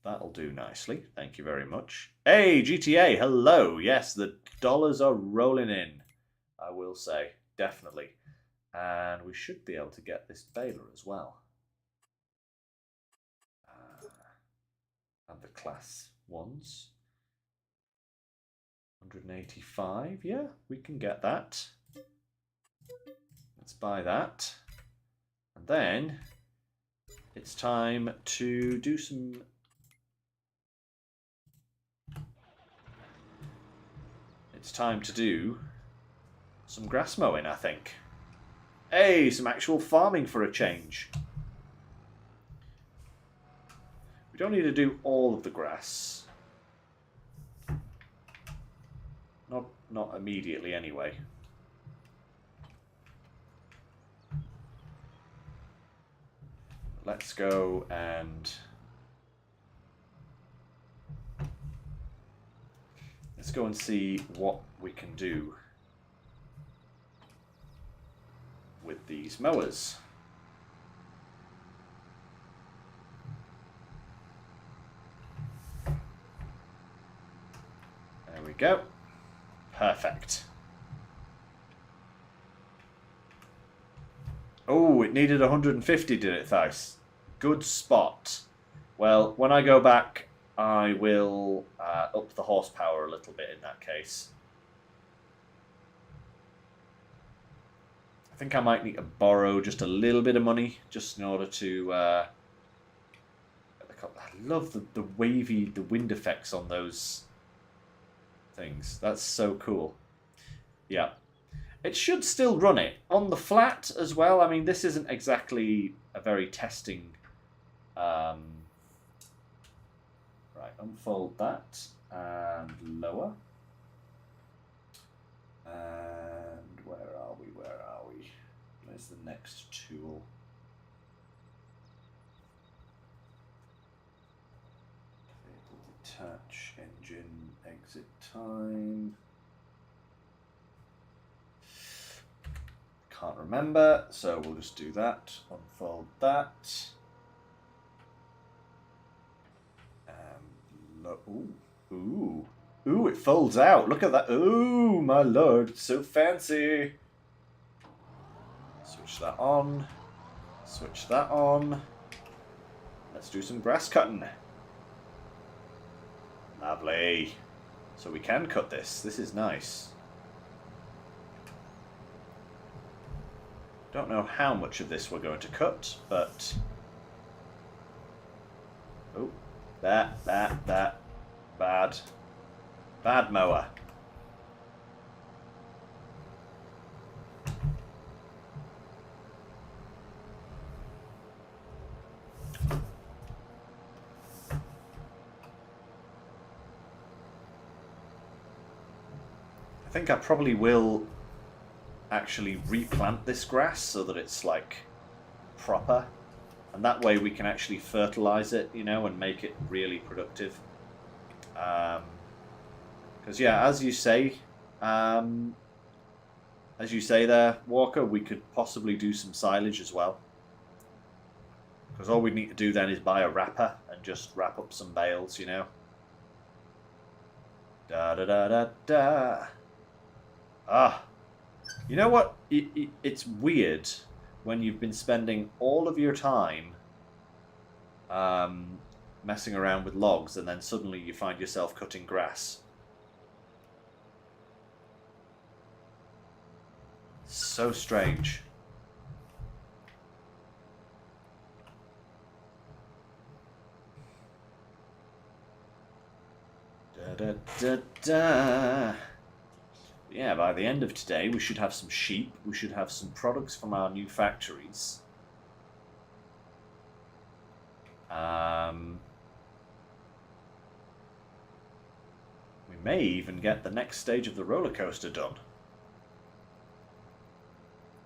That'll do nicely. Thank you very much. Hey, GTA, hello. Yes, the dollars are rolling in, I will say. Definitely. And we should be able to get this baler as well. And the class ones. 185. Yeah, we can get that. Let's buy that. And then it's time to do some... It's time to do some grass mowing, I think. Hey, some actual farming for a change. We don't need to do all of the grass. Not immediately, anyway. let's go and see what we can do with these mowers. There we go. Perfect. Oh, it needed 150, did it, Thais? Good spot. Well, when I go back, I will up the horsepower a little bit in that case. I think I might need to borrow just a little bit of money just in order to... I love the wavy, the wind effects on those things. That's so cool. Yeah. It should still run it. On the flat as well. I mean, this isn't exactly a very testing... Right, unfold that and lower. And where are we? Where are we? Where's the next tool? Detach, engine, exit time. Can't remember, so we'll just do that. Unfold that. Ooh, it folds out. Look at that. Ooh, my lord, it's so fancy. Switch that on. Switch that on. Let's do some grass cutting. Lovely. So we can cut this. This is nice. Don't know how much of this we're going to cut, but... Oh, that. Bad mower. I think I probably will actually replant this grass so that it's like proper, and that way we can actually fertilize it, you know, and make it really productive. Because yeah, as you say there, Walker, we could possibly do some silage as well. Because all we need to do then is buy a wrapper and just wrap up some bales, you know. Da da da da da. Ah. You know what? It's weird when you've been spending all of your time messing around with logs and then suddenly you find yourself cutting grass. So strange. Da da da da. Yeah, by the end of today, we should have some sheep. We should have some products from our new factories. We may even get the next stage of the roller coaster done.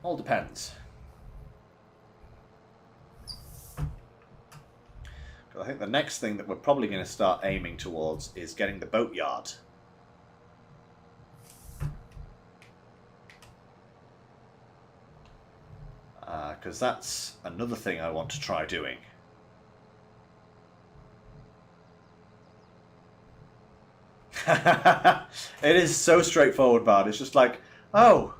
All depends. I think the next thing that we're probably going to start aiming towards is getting the boatyard. Because that's another thing I want to try doing. It is so straightforward, Bard. It's just like, oh,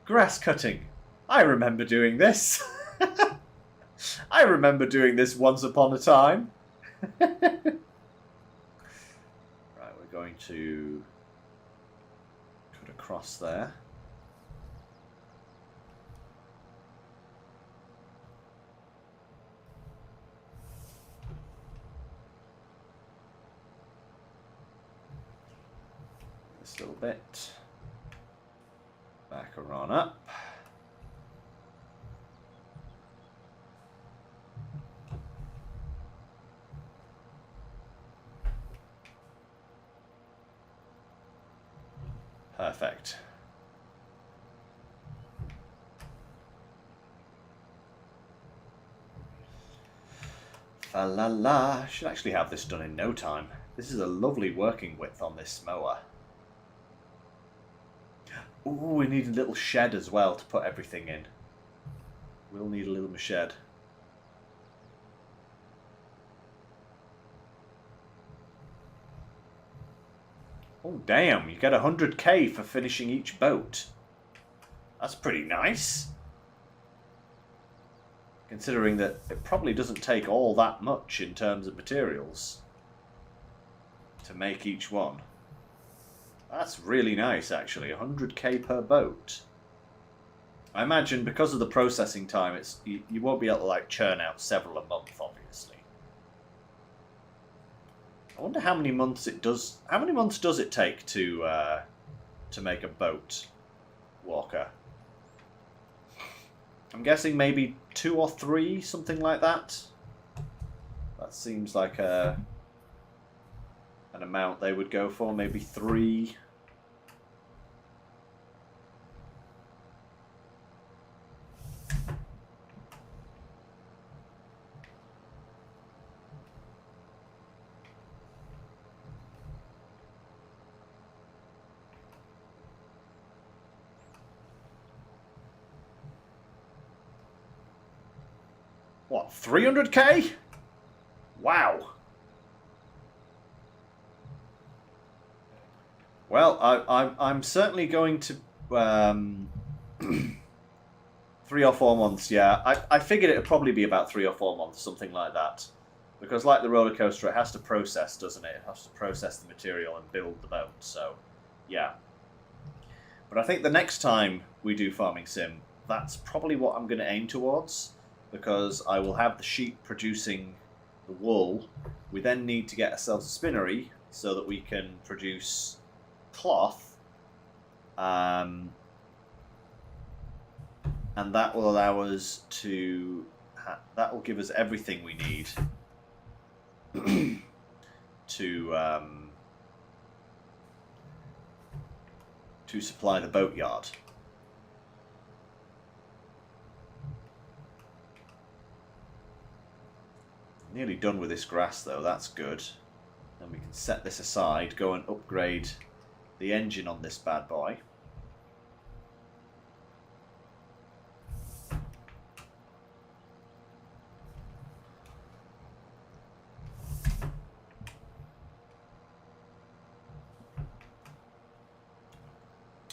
grass cutting. I remember doing this. I remember doing this once upon a time. Right, we're going to cut across there. This little bit. Back on up. Perfect. Fa la la. I should actually have this done in no time. This is a lovely working width on this mower. Ooh, we need a little shed as well to put everything in. We'll need a little shed. Oh damn, you get 100k for finishing each boat. That's pretty nice. Considering that it probably doesn't take all that much in terms of materials to make each one. That's really nice, actually. 100k per boat. I imagine because of the processing time, you won't be able to like churn out several a month, obviously. I wonder how many months it does. How many months does it take to make a boat, Walker? I'm guessing maybe 2 or 3, something like that. That seems like an amount they would go for, maybe 3. What, 300k? Wow. Well, I'm certainly going to 3 or 4 months. Yeah, I figured it would probably be about 3 or 4 months, something like that, because like the roller coaster, it has to process, doesn't it? It has to process the material and build the boat. So, yeah. But I think the next time we do Farming Sim, that's probably what I'm going to aim towards. Because I will have the sheep producing the wool. We then need to get ourselves a spinnery so that we can produce cloth. And that will allow us to... that will give us everything we need to supply the boatyard. Nearly done with this grass though, that's good. Then we can set this aside, go and upgrade the engine on this bad boy.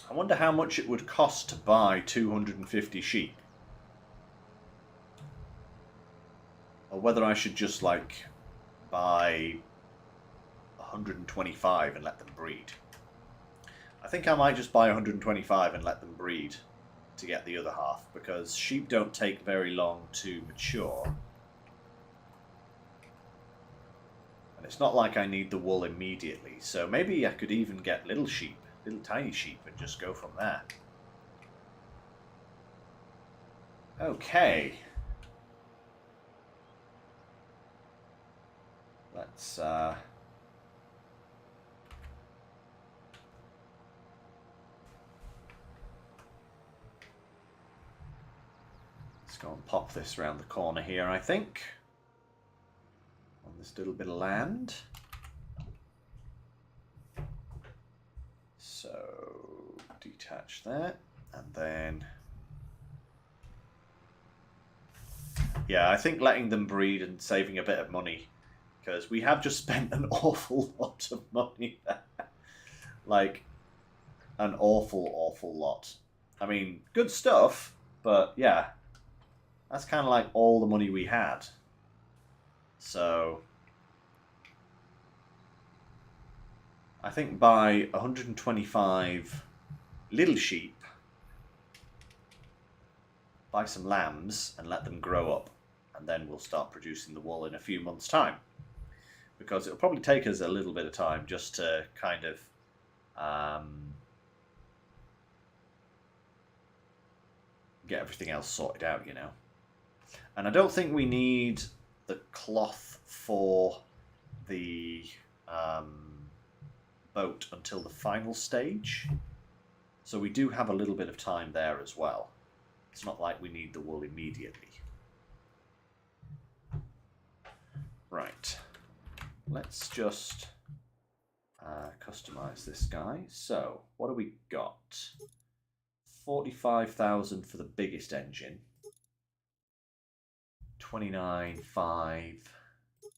I wonder how much it would cost to buy 250 sheep. Or whether I should just, like, buy 125 and let them breed. I think I might just buy 125 and let them breed to get the other half, because sheep don't take very long to mature. And it's not like I need the wool immediately, so maybe I could even get little sheep, little tiny sheep, and just go from there. Okay. Let's go and pop this around the corner here, I think. On this little bit of land. So, detach that, and then... yeah, I think letting them breed and saving a bit of money, because we have just spent an awful lot of money there. Like, an awful lot. I mean, good stuff, but yeah. That's kind of like all the money we had. So, I think buy 125 little sheep, buy some lambs and let them grow up, and then we'll start producing the wool in a few months' time. Because it'll probably take us a little bit of time just to kind of get everything else sorted out, you know. And I don't think we need the cloth for the boat until the final stage. So we do have a little bit of time there as well. It's not like we need the wool immediately. Right. Let's just customize this guy. So, what do we got? 45,000 for the biggest engine. 29, 5,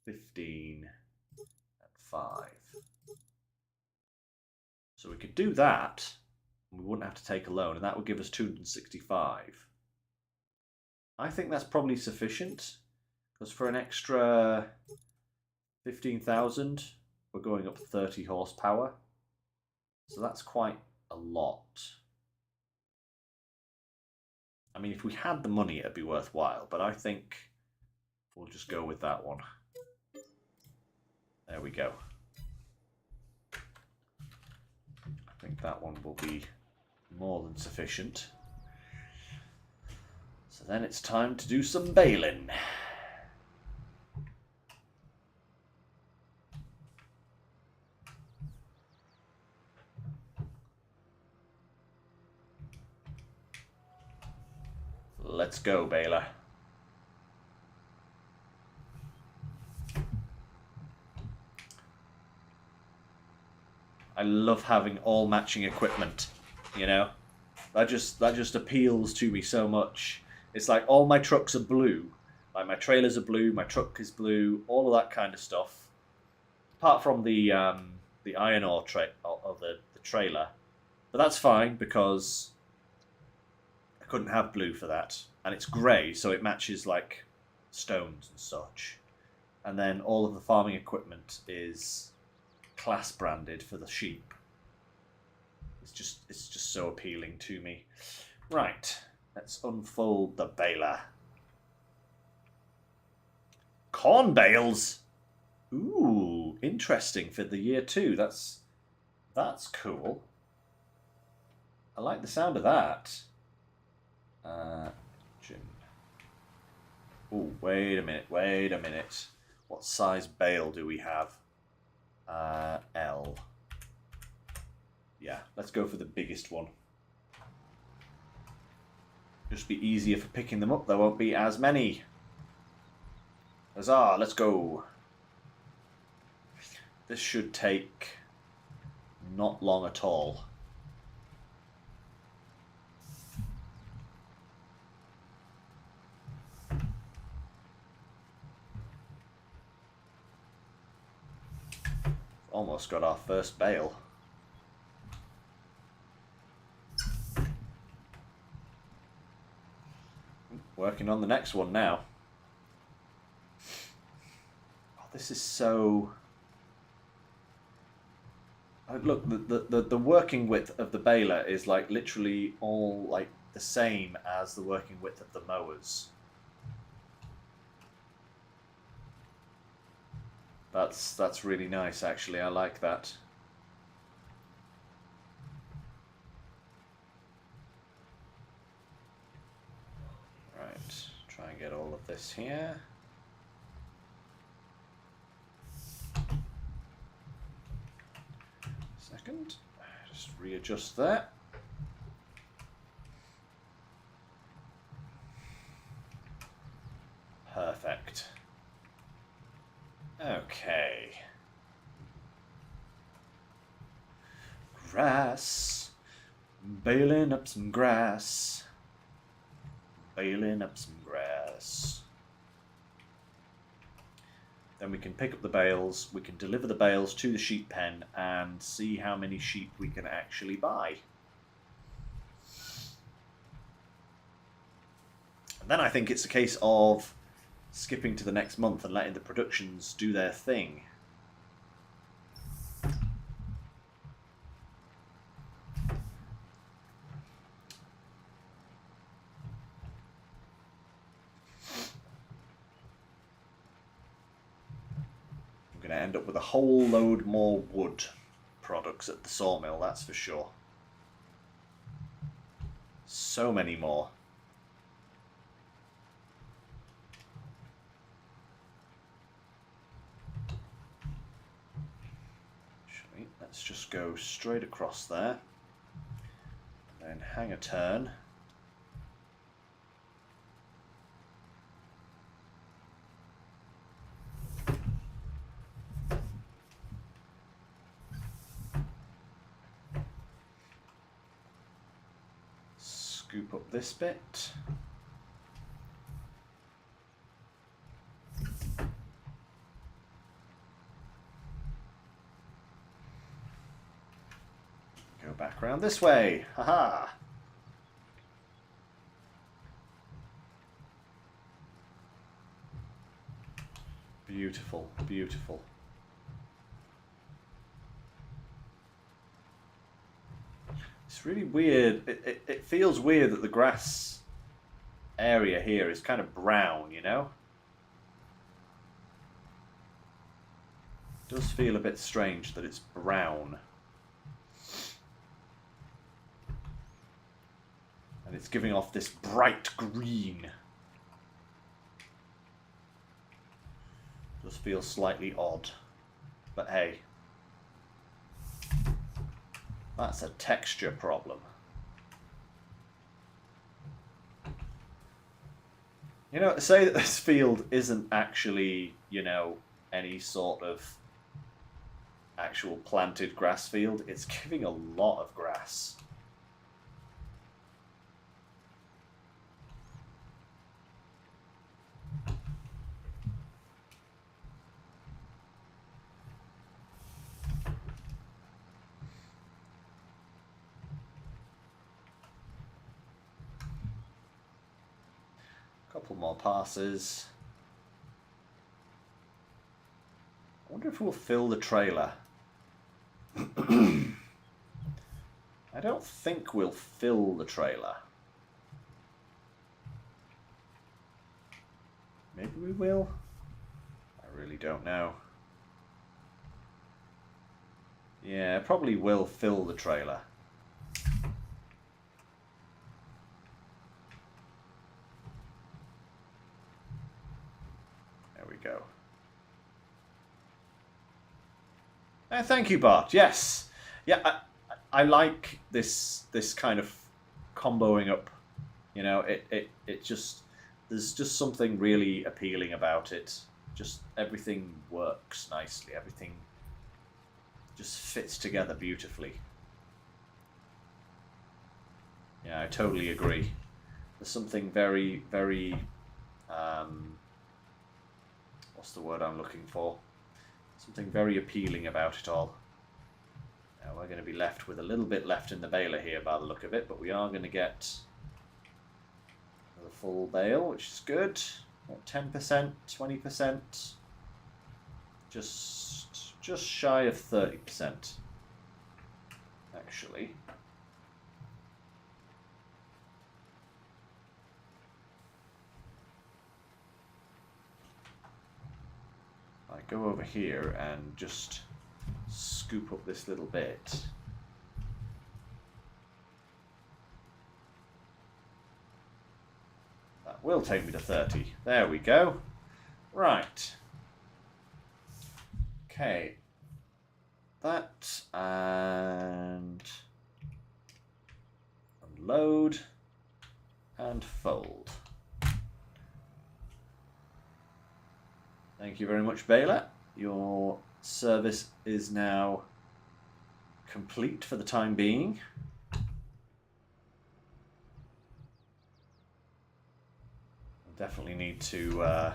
15, and 5. So we could do that. We wouldn't have to take a loan, and that would give us 265. I think that's probably sufficient, because for an extra 15,000, we're going up 30 horsepower. So that's quite a lot. I mean, if we had the money, it'd be worthwhile, but I think we'll just go with that one. There we go. I think that one will be more than sufficient. So then it's time to do some baling. Let's go, baler. I love having all matching equipment, you know? That just appeals to me so much. It's like all my trucks are blue. Like my trailers are blue, my truck is blue, all of that kind of stuff. Apart from the iron ore of the trailer. But that's fine because I couldn't have blue for that. And it's grey, so it matches like stones and such. And then all of the farming equipment is class branded for the sheep. It's just so appealing to me. Right, let's unfold the baler. Corn bales. Ooh, interesting for the year 2. That's cool. I like the sound of that. Oh, wait a minute. What size bale do we have? L. Yeah, let's go for the biggest one. Just be easier for picking them up. There won't be as many. Huzzah, let's go. This should take not long at all. Almost got our first bale. Working on the next one now. Oh, this is so... Look, the working width of the baler is like literally all like the same as the working width of the mowers. That's really nice, actually. I like that. Right, try and get all of this here. Second, just readjust that. Perfect. Okay. Grass. Baling up some grass. Baling up some grass. Then we can pick up the bales, we can deliver the bales to the sheep pen and see how many sheep we can actually buy. And then I think it's a case of skipping to the next month and letting the productions do their thing. I'm going to end up with a whole load more wood products at the sawmill, that's for sure. So many more. Let's just go straight across there, and then hang a turn. Scoop up this bit. Go back around this way. Haha. Beautiful, beautiful. It's really weird. It feels weird that the grass area here is kind of brown, you know? It does feel a bit strange that it's brown. And it's giving off this bright green. Does feel slightly odd. But hey. That's a texture problem. You know, say that this field isn't actually, you know, any sort of actual planted grass field. It's giving a lot of grass. Couple more passes. I wonder if we'll fill the trailer. I don't think we'll fill the trailer. Maybe we will. I really don't know. Yeah, probably will fill the trailer. Go. Thank you, Bart. Yes, yeah, I like this kind of comboing up. You know, it just there's just something really appealing about it. Just everything works nicely. Everything just fits together beautifully. Yeah, I totally agree. There's something very, very what's the word I'm looking for? Something very appealing about it all. Now we're going to be left with a little bit left in the baler here by the look of it, but we are going to get the full bale, which is good. What, 10%, 20%? Just shy of 30%, actually. I go over here and just scoop up this little bit. That will take me to 30. There we go. Right. Okay. That and unload and fold. Thank you very much, baler. Your service is now complete for the time being. Definitely need to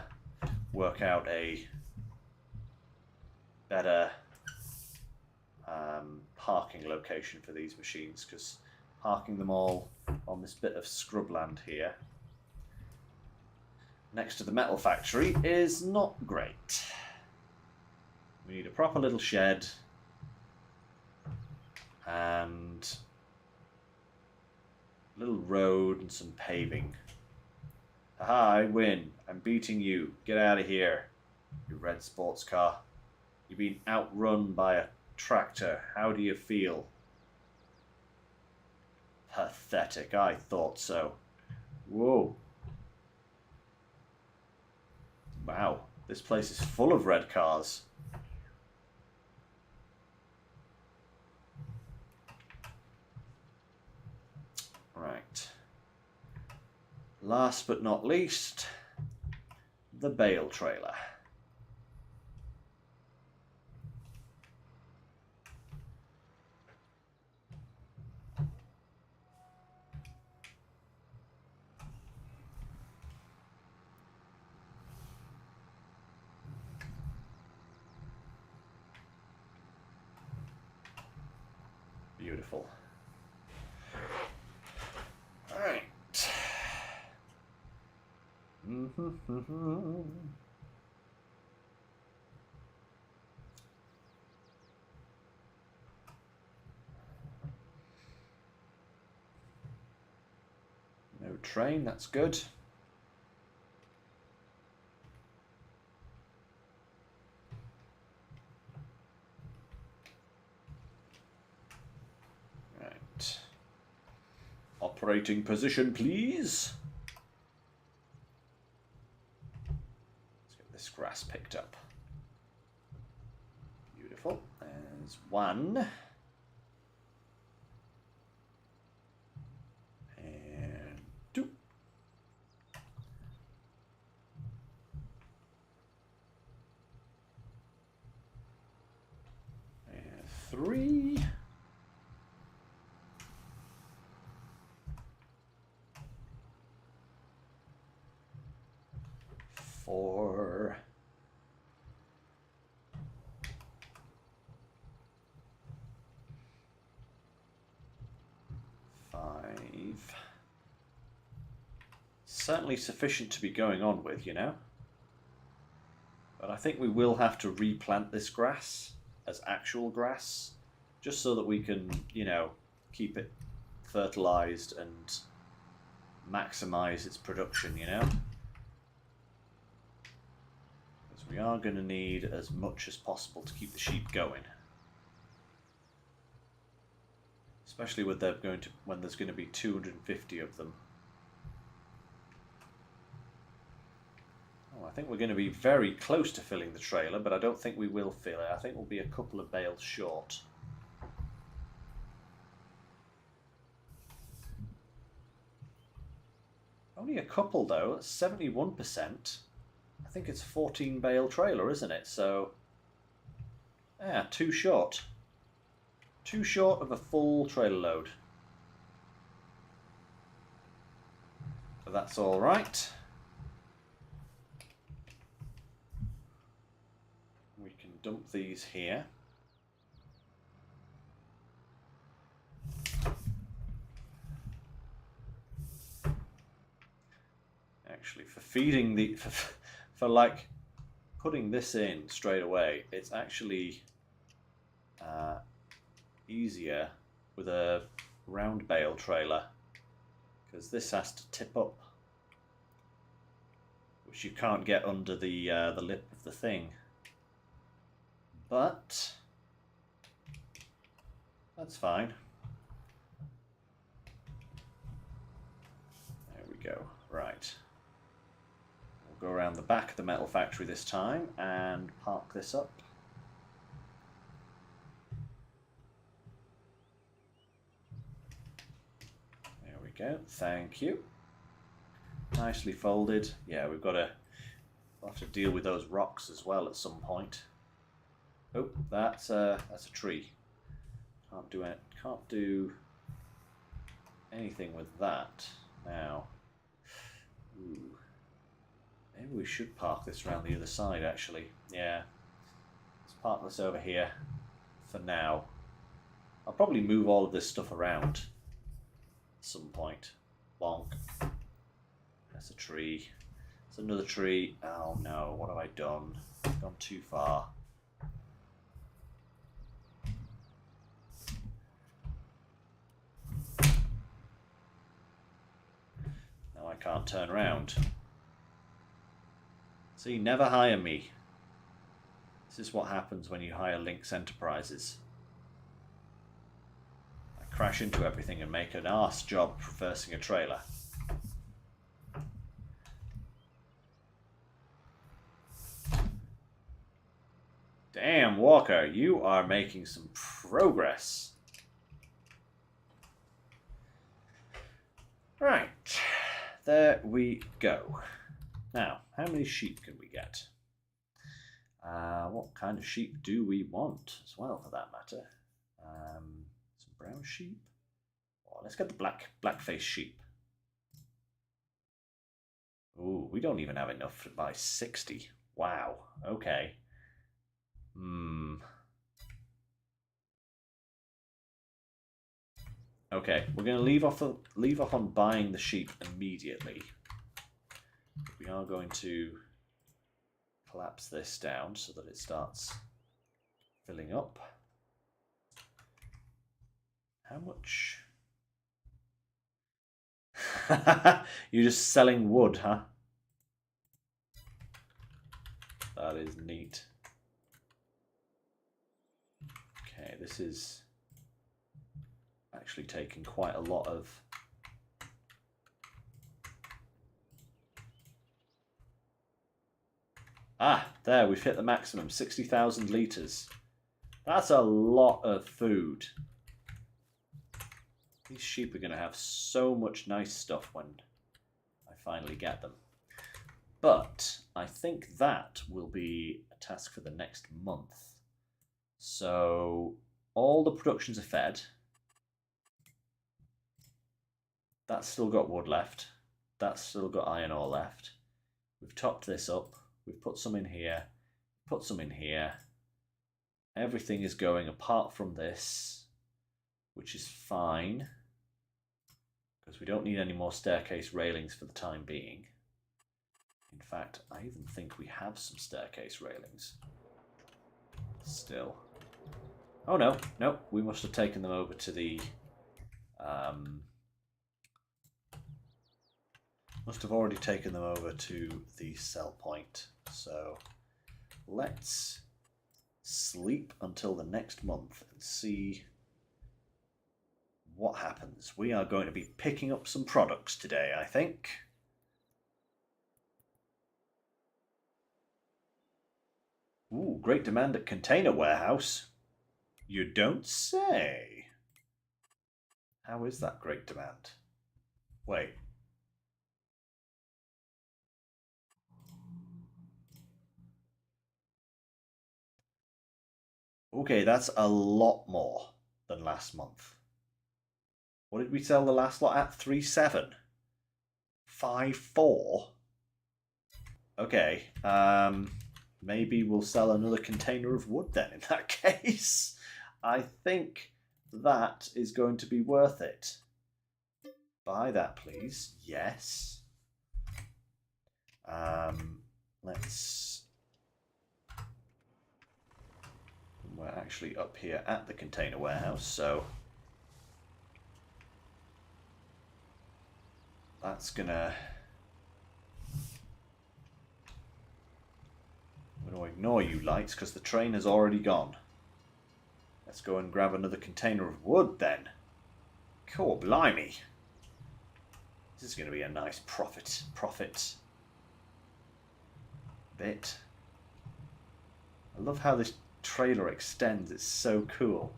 work out a better parking location for these machines, because parking them all on this bit of scrubland here next to the metal factory is not great. We need a proper little shed and a little road and some paving. Aha, I win. I'm beating you. Get out of here, you red sports car. You've been outrun by a tractor. How do you feel? Pathetic. I thought so. Whoa. Wow, this place is full of red cars. Right. Last but not least, the bale trailer. Beautiful. All right. No train, that's good. Right. Operating position, please. Let's get this grass picked up. Beautiful. There's one. And two. And three. Four. Five. Certainly sufficient to be going on with, you know. But I think we will have to replant this grass as actual grass, just so that we can, you know, keep it fertilized and maximize its production, you know. Because we are going to need as much as possible to keep the sheep going. Especially with them going to, when there's going to be 250 of them. Oh, I think we're going to be very close to filling the trailer, but I don't think we will fill it. I think we'll be a couple of bales short. Only a couple though, that's 71%. I think it's 14 bale trailer, isn't it? So, yeah, too short. Too short of a full trailer load. But that's all right. We can dump these here. Actually, for feeding the, for like putting this in straight away, it's actually easier with a round bale trailer, because this has to tip up, which you can't get under the lip of the thing. But that's fine. There we go. Right. We'll go around the back of the metal factory this time and park this up. There we go. Thank you. Nicely folded. Yeah, we'll have to deal with those rocks as well at some point. Oh, that's a tree. Can't do anything with that now. Ooh. Maybe we should park this around the other side, actually. Yeah. Let's park this over here for now. I'll probably move all of this stuff around at some point. Bonk. That's a tree. There's another tree. Oh no, what have I done? I've gone too far. Now I can't turn around. See, never hire me. This is what happens when you hire Lynx Enterprises. I crash into everything and make an arse job reversing a trailer. Damn, Walker, you are making some progress. Right, there we go. Now, how many sheep can we get? What kind of sheep do we want as well, for that matter? Some brown sheep. Oh, let's get the black-faced sheep. Ooh, we don't even have enough to buy 60. Wow, okay. Okay, we're going to leave off on buying the sheep immediately. We are going to collapse this down so that it starts filling up. How much? You're just selling wood, huh? That is neat. Okay, this is actually taking quite a lot of... Ah, there, we've hit the maximum, 60,000 litres. That's a lot of food. These sheep are going to have so much nice stuff when I finally get them. But I think that will be a task for the next month. So all the productions are fed. That's still got wood left. That's still got iron ore left. We've topped this up. We've put some in here. Put some in here. Everything is going apart from this, which is fine, because we don't need any more staircase railings for the time being. In fact, I even think we have some staircase railings. Still. Oh no, no, we must have taken them over to the... must have already taken them over to the sell point. So let's sleep until the next month and see what happens. We are going to be picking up some products today, I think. Ooh, great demand at container warehouse. You don't say. How is that great demand? Wait. Okay, that's a lot more than last month. What did we sell the last lot at? 3.7? 5.4? Okay, maybe we'll sell another container of wood then in that case. I think that is going to be worth it. Buy that, please. Yes. Let's... We're actually up here at the container warehouse, so that's gonna... I'm going to ignore you lights because the train has already gone. Let's go and grab another container of wood then. Cool, blimey. This is going to be a nice profit bit. I love how this trailer extends. It's so cool.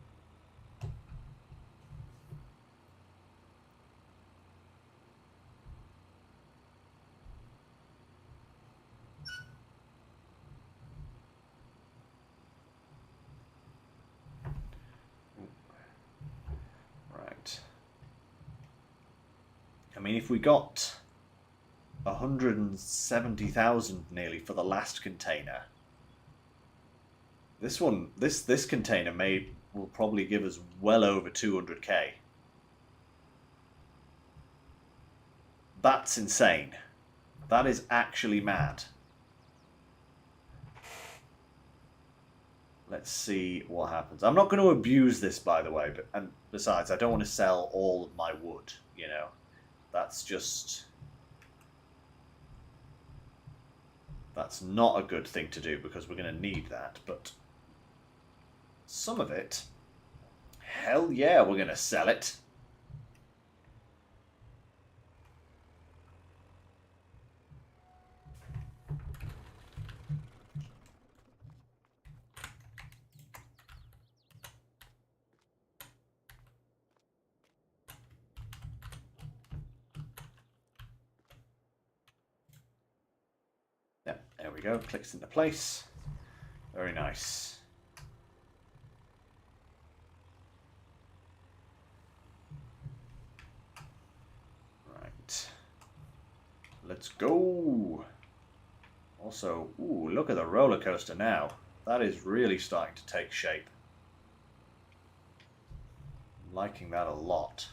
Right. I mean, if we got 170,000 nearly for the last container, this container will probably give us well over 200k. That's insane. That is actually mad. Let's see what happens. I'm not going to abuse this, by the way, and besides, I don't want to sell all of my wood, you know. That's not a good thing to do because we're going to need that, but some of it, hell yeah, we're going to sell it. Yep, there we go, clicks into place. Very nice. Right. Let's go. Also, ooh, look at the roller coaster now. That is really starting to take shape. I'm liking that a lot.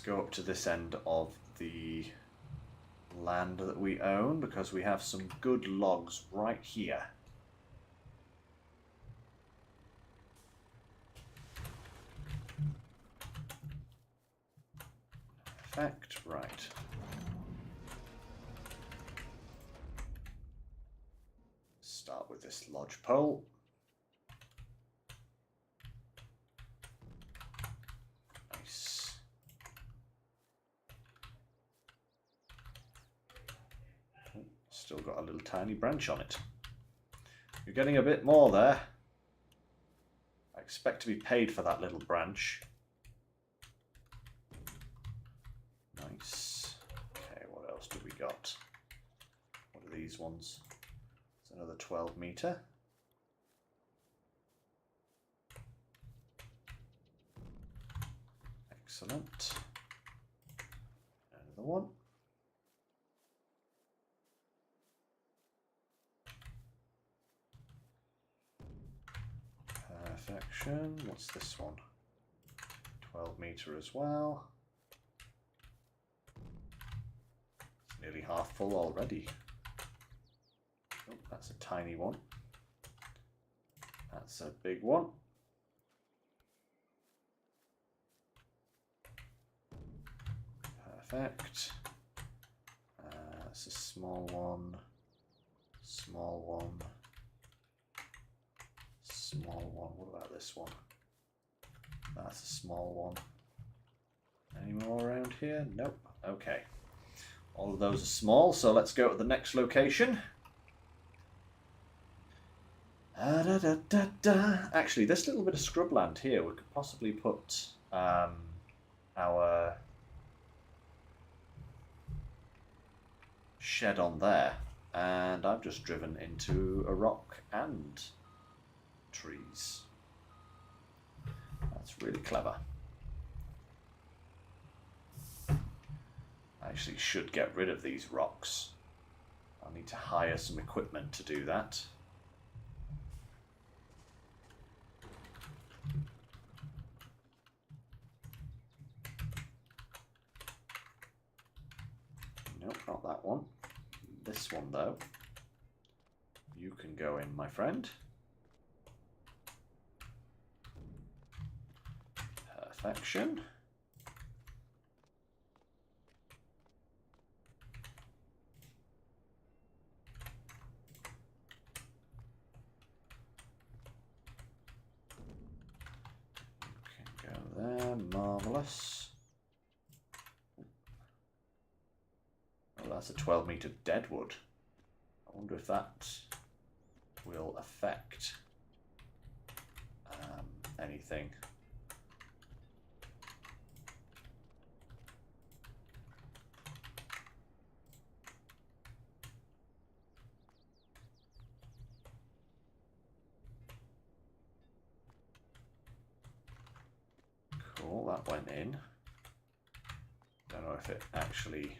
go up to this end of the land that we own because we have some good logs right here. Perfect, right. Start with this lodge pole. Nice. Still got a little tiny branch on it. You're getting a bit more there. I expect to be paid for that little branch. Nice. Okay, what else do we got? What are these ones? It's another 12 meter. Excellent. Another one. Perfection. What's this one? 12 meter as well. It's nearly half full already. Oh, that's a tiny one. That's a big one. Perfect. That's a small one. Small one. Small one. What about this one? That's a small one. Any more around here? Nope. Okay. All of those are small, so let's go to the next location. Actually, this little bit of scrubland here, we could possibly put our shed on there. And I've just driven into a rock and trees. That's really clever. I actually should get rid of these rocks. I'll need to hire some equipment to do that. Nope, not that one. This one though. You can go in, my friend. Perfection. You can go there, marvellous. Well, that's a 12 meter deadwood. I wonder if that will affect anything. Cool, that went in. Don't know if it actually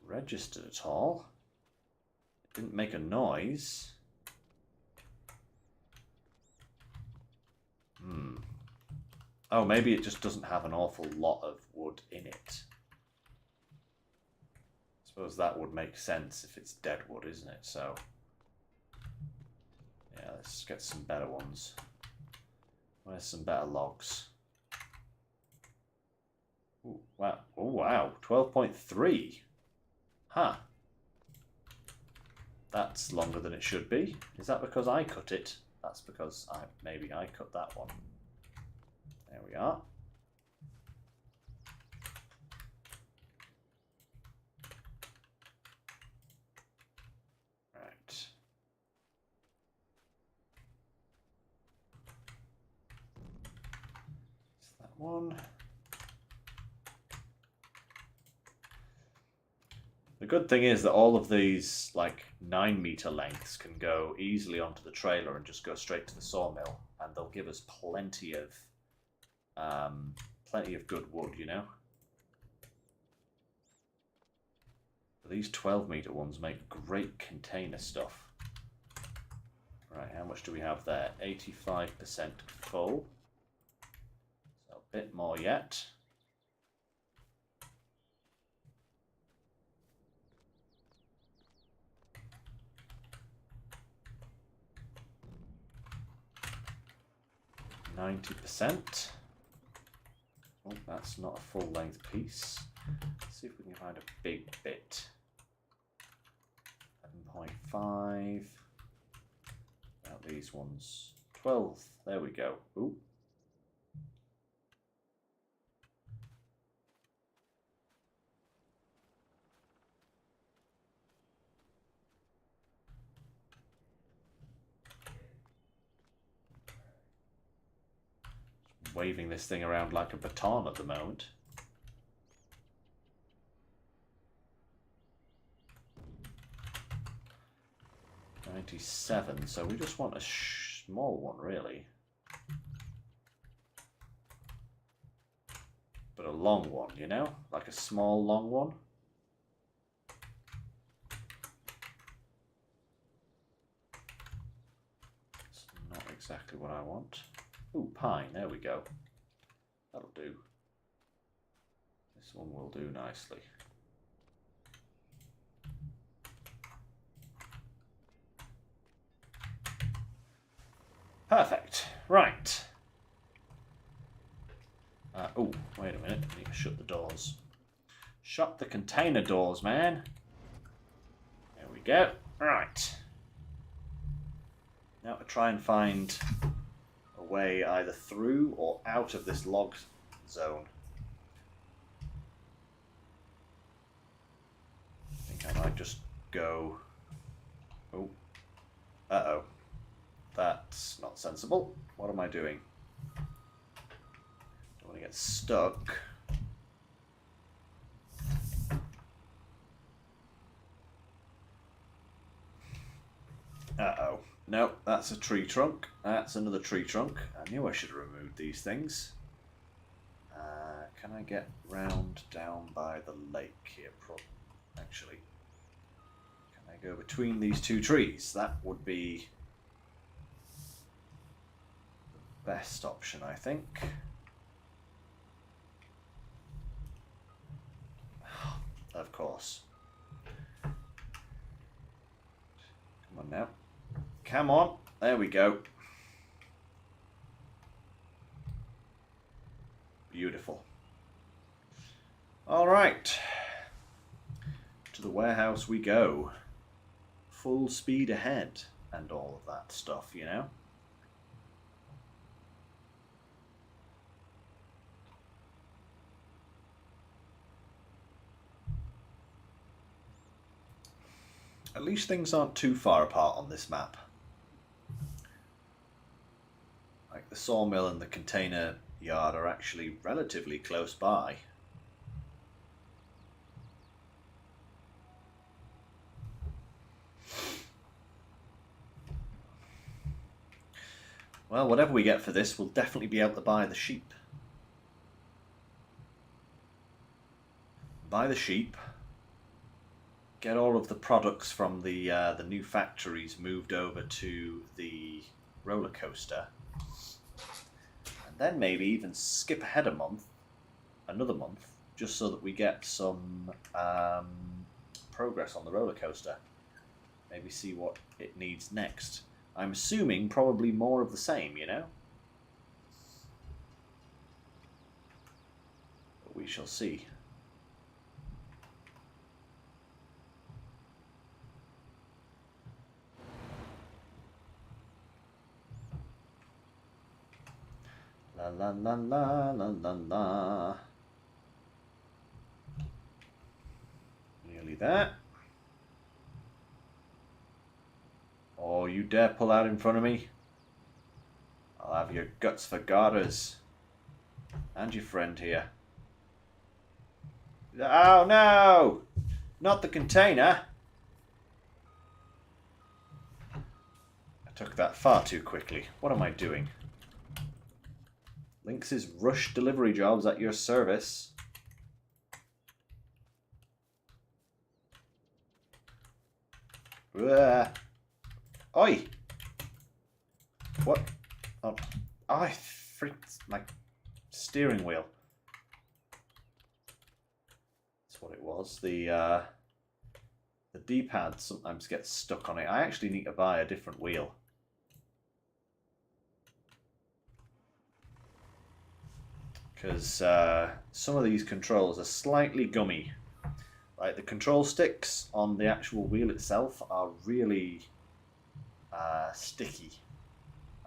registered at all. It didn't make a noise. Oh, maybe it just doesn't have an awful lot of wood in it. I suppose that would make sense if it's dead wood, isn't it? So, yeah, let's get some better ones. Where's some better logs? Ooh, wow. Oh, wow. 12.3. Huh. That's longer than it should be. Is that because I cut it? That's because maybe I cut that one. There we are. Right. It's that one. The good thing is that all of these like 9 meter lengths can go easily onto the trailer and just go straight to the sawmill, and they'll give us plenty of good wood, you know. But these 12 meter ones make great container stuff. Right, how much do we have there? 85% full. So Bit more yet. %. Oh, that's not a full-length piece. Let's see if we can find a big bit. 11.5. Out these ones. 12. There we go. Ooh. Waving this thing around like a baton at the moment. $97, so we just want a small one, really. But a long one, you know? Like a small, long one. It's not exactly what I want. Ooh, pine, there we go. That'll do. This one will do nicely. Perfect. Right. Oh, wait a minute. I need to shut the doors. Shut the container doors, man. There we go. Right. Now to try and find a way either through or out of this log zone. I think I might just go... Oh. Uh-oh. That's not sensible. What am I doing? Don't want to get stuck. Uh-oh. No, that's a tree trunk. That's another tree trunk. I knew I should have removed these things. Can I get round down by the lake here? Actually, can I go between these two trees? That would be the best option, I think. Of course. Come on now. Come on. There we go. Beautiful. All right. To the warehouse we go. Full speed ahead and all of that stuff, you know. At least things aren't too far apart on this map. Like the sawmill and the container yard are actually relatively close by. Well, whatever we get for this, we'll definitely be able to buy the sheep. Buy the sheep. Get all of the products from the new factories moved over to the roller coaster. And then maybe even skip ahead a month, another month, just so that we get some progress on the roller coaster. Maybe see what it needs next. I'm assuming probably more of the same, you know? But we shall see. La la la la la la la. Nearly there. Oh, you dare pull out in front of me? I'll have your guts for garters. And your friend here. Oh no! Not the container! I took that far too quickly. What am I doing? Lynx's rush delivery jobs at your service. Oi! What? Oh, I freaked my steering wheel. That's what it was. The D-pad sometimes gets stuck on it. I actually need to buy a different wheel. Because some of these controls are slightly gummy. Like the control sticks on the actual wheel itself are really sticky.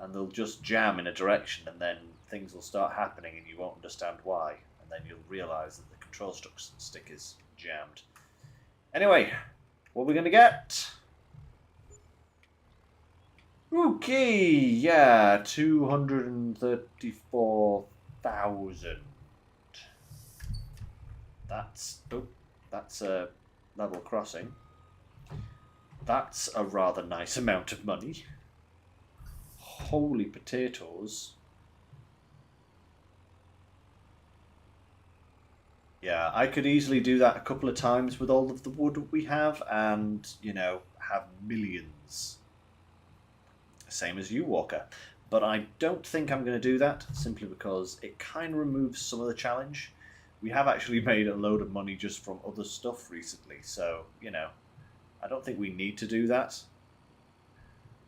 And they'll just jam in a direction and then things will start happening and you won't understand why. And then you'll realise that the control stick is jammed. Anyway, what are we going to get? Okay, yeah, 234,000. That's a level crossing. That's a rather nice amount of money. Holy potatoes. Yeah, I could easily do that a couple of times with all of the wood we have and, you know, have millions. Same as you, Walker. But I don't think I'm going to do that, simply because it kind of removes some of the challenge. We have actually made a load of money just from other stuff recently, so, you know, I don't think we need to do that.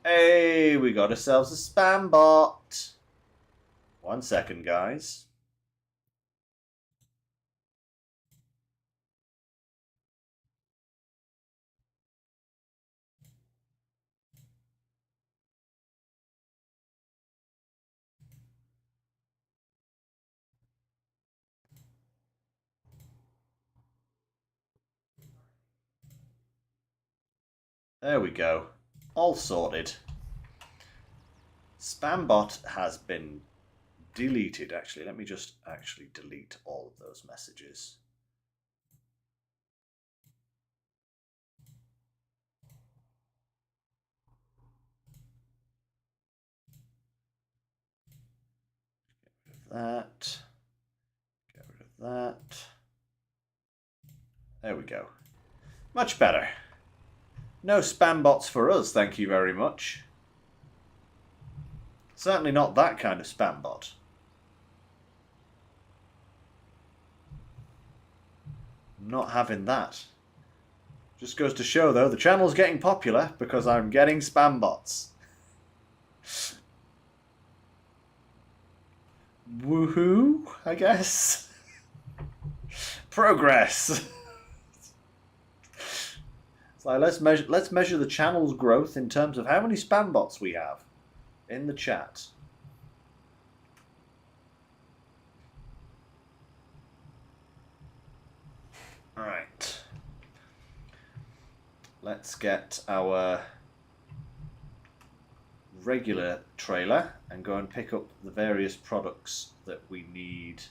Hey, we got ourselves a spam bot. 1 second, guys. There we go. All sorted. Spambot has been deleted, actually. Let me just actually delete all of those messages. Get rid of that. Get rid of that. There we go. Much better. No spam bots for us, thank you very much. Certainly not that kind of spam bot. Not having that. Just goes to show, though, the channel's getting popular because I'm getting spam bots. Woohoo, I guess. Progress. So let's measure the channel's growth in terms of how many spam bots we have in the chat. All right. Let's get our regular trailer and go and pick up the various products that we need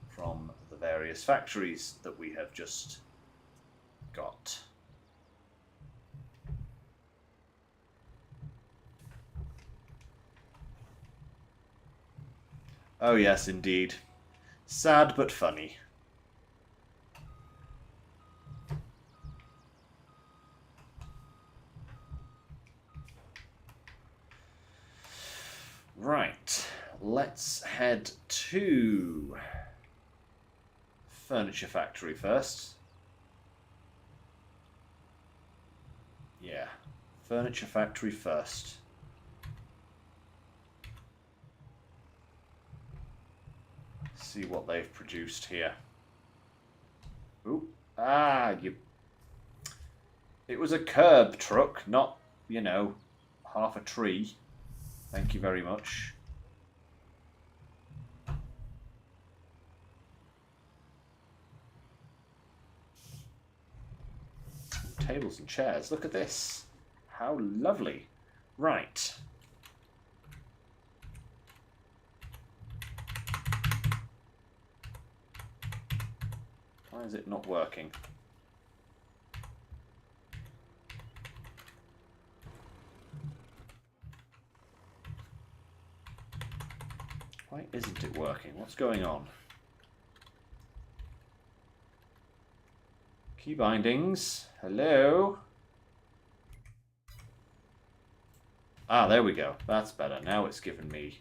from the various factories that we have just got. Oh yes, indeed. Sad but funny. Right, let's head to Furniture Factory first. Yeah, Furniture Factory first. See what they've produced here. Ooh, It was a curb truck, not, you know, half a tree. Thank you very much. Tables and chairs. Look at this. How lovely. Right. Why is it not working? Why isn't it working? What's going on? Key bindings. Hello? Ah, there we go. That's better. Now it's given me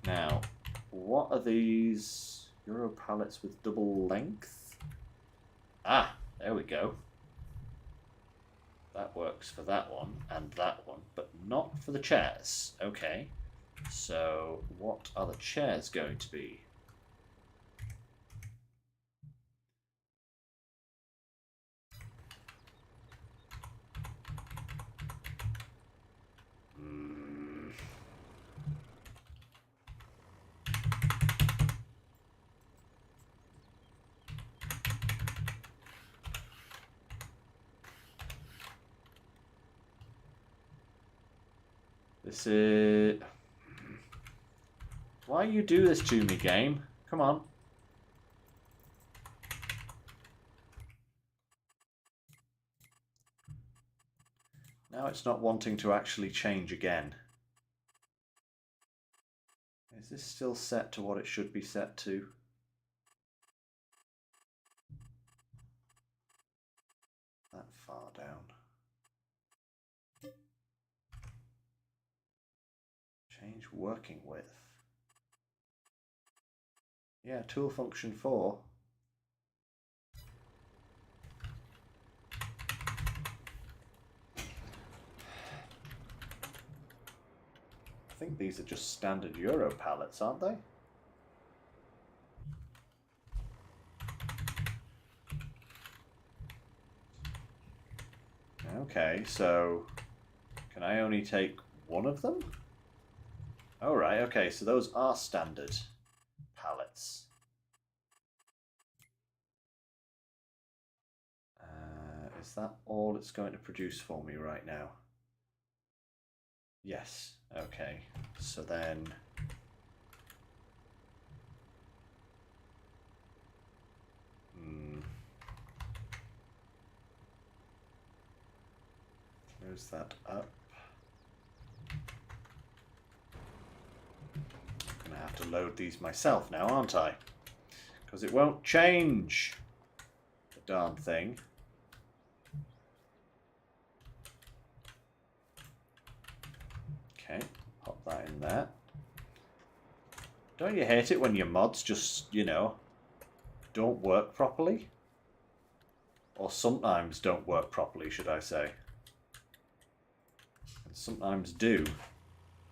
Now, what are these Euro pallets with double length? Ah, there we go. That works for that one and that one, but not for the chairs. Okay, so what are the chairs going to be? This is... Why you do this to me, game? Come on. Now it's not wanting to actually change again. Is this still set to what it should be set to? That far down. Change working width. Yeah, tool function 4. I think these are just standard Euro pallets, aren't they? Okay, so can I only take one of them? Oh, right, okay, so those are standard pallets. Is that all it's going to produce for me right now? Yes, okay, so then... Close that up. I'm going to have to load these myself now, aren't I? Because it won't change the darn thing. Okay, pop that in there. Don't you hate it when your mods just, you know, don't work properly? Or sometimes don't work properly, should I say. And sometimes do.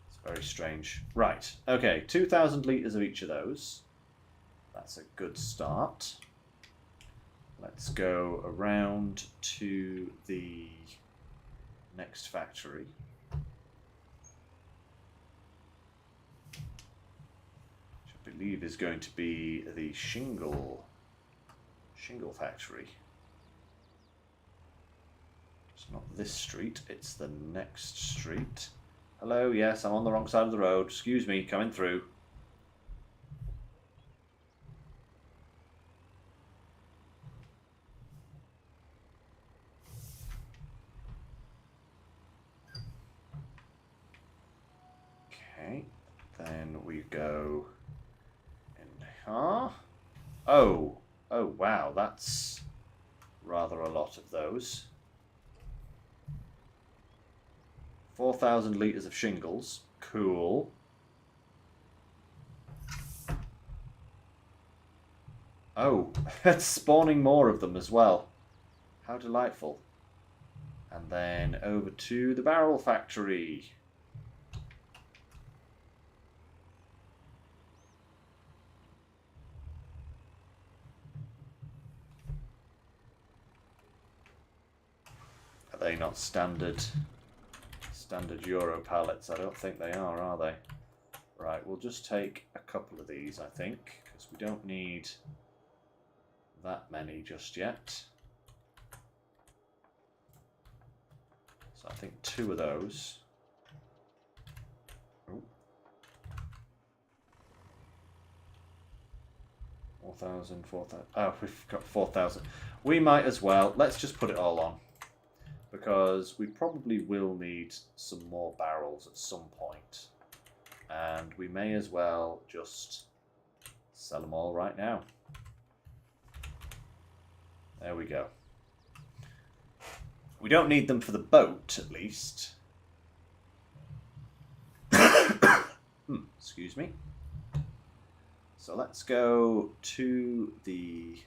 It's very strange. Right, okay, 2,000 litres of each of those. That's a good start. Let's go around to the next factory. Which I believe is going to be the shingle factory. It's not this street, it's the next street. Hello, yes, I'm on the wrong side of the road. Excuse me, coming through. Okay, then we go in here. Oh, wow, that's rather a lot of those. 4,000 litres of shingles. Cool. Oh, it's spawning more of them as well. How delightful. And then over to the barrel factory. Are they not standard Euro pallets? I don't think they are they? Right, we'll just take a couple of these, I think, because we don't need that many just yet. So I think 2 of those. Oh. 4,000, 4,000. Oh, we've got 4,000. We might as well. Let's just put it all on. Because we probably will need some more barrels at some point. And we may as well just sell them all right now. There we go. We don't need them for the boat, at least. Excuse me. So let's go to the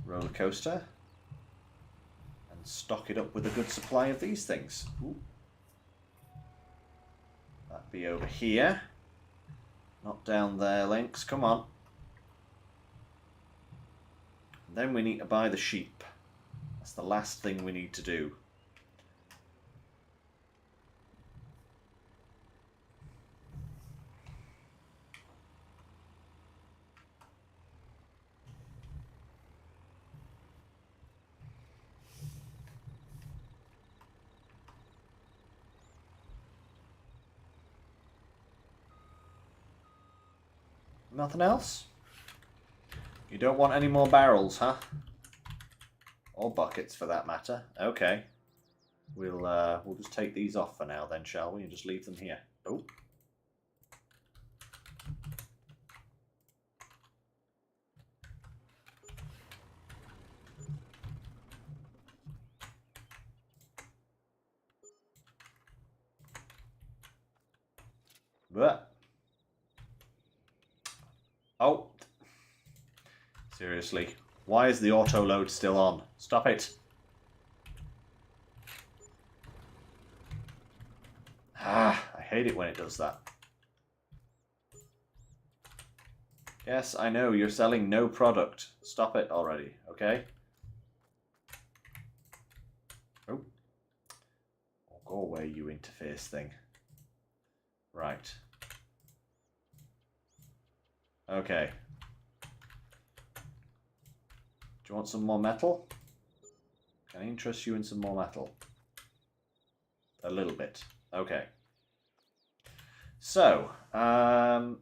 roller coaster and stock it up with a good supply of these things. Ooh. That'd be over here. Not down there, Lynx. Come on. And then we need to buy the sheep. That's the last thing we need to do. Nothing else? You don't want any more barrels, huh? Or buckets, for that matter. Okay. We'll just take these off for now, then, shall we? And just leave them here. Oh. But. Oh. Seriously. Why is the auto load still on? Stop it. Ah, I hate it when it does that. Yes, I know, you're selling no product. Stop it already, okay? Oh. Oh, go away, you interface thing. Right. Okay. Do you want some more metal? Can I interest you in some more metal? A little bit. Okay. So, I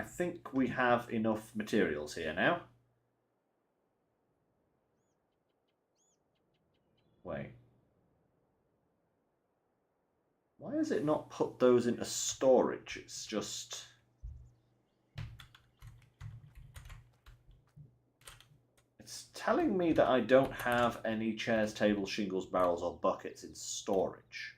think we have enough materials here now. Wait. Why has it not put those into storage? It's just... It's telling me that I don't have any chairs, tables, shingles, barrels, or buckets in storage.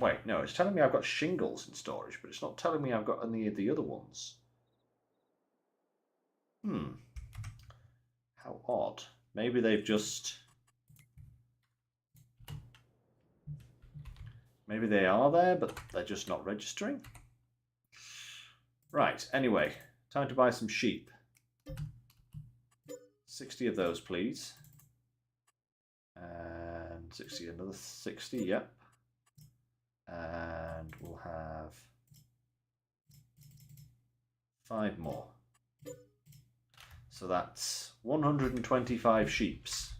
Wait, no, it's telling me I've got shingles in storage, but it's not telling me I've got any of the other ones. How odd. Maybe they've just... Maybe they are there, but they're just not registering. Right, anyway, time to buy some sheep. 60 of those, please. And 60, another 60, yep. And we'll have 5 more. So that's 125 sheeps.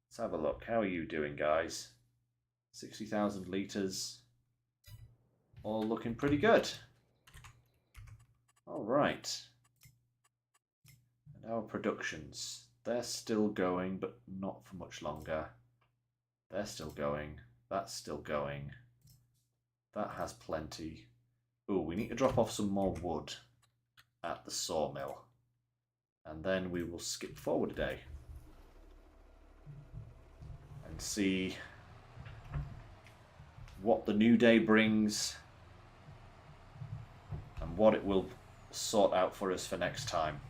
Let's have a look. How are you doing, guys? 60,000 litres. All looking pretty good. All right. And our productions. They're still going, but not for much longer. They're still going. That's still going. That has plenty. Ooh, we need to drop off some more wood at the sawmill. And then we will skip forward a day. And see what the new day brings. And what it will sort out for us for next time.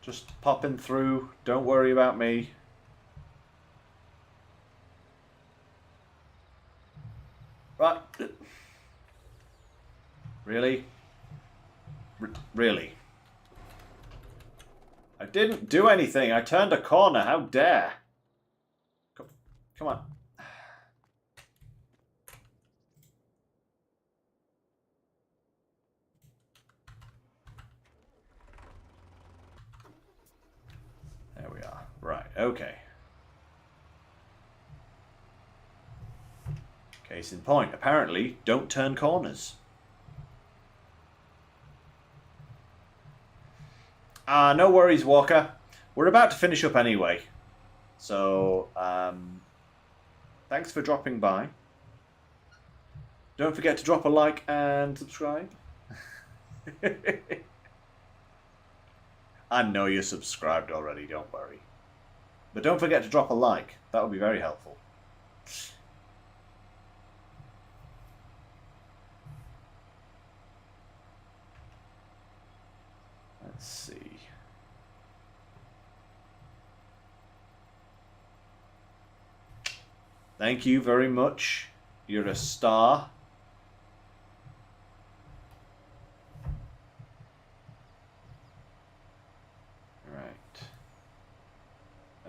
Just popping through. Don't worry about me. Right. Really? Really? I didn't do anything. I turned a corner. How dare? Come on. There we are. Right, okay. Case in point, apparently, don't turn corners. No worries, Walker. We're about to finish up anyway. So, thanks for dropping by. Don't forget to drop a like and subscribe. I know you're subscribed already, don't worry. But don't forget to drop a like. That would be very helpful. Let's see. Thank you very much. You're a star. Right.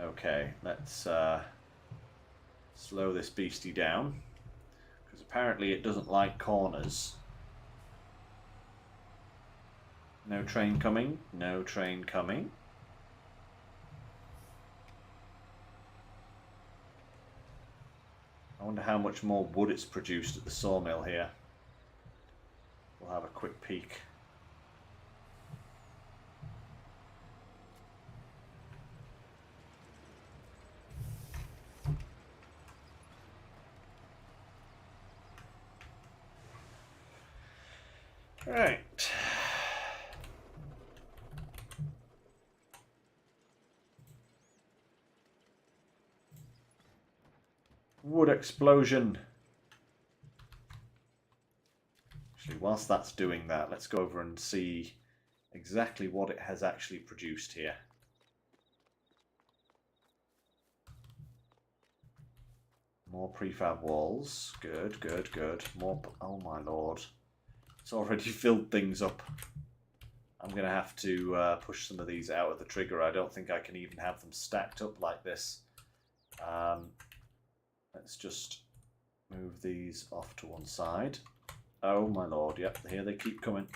Okay, let's slow this beastie down. Because apparently it doesn't like corners. No train coming. No train coming. I wonder how much more wood it's produced at the sawmill here. We'll have a quick peek. Right. Wood explosion. Actually, whilst that's doing that, let's go over and see exactly what it has actually produced here. More prefab walls. Good, good, good. More. Oh my lord. It's already filled things up. I'm going to have to push some of these out of the trigger. I don't think I can even have them stacked up like this. Let's just move these off to one side. Oh my lord, yep, here they keep coming.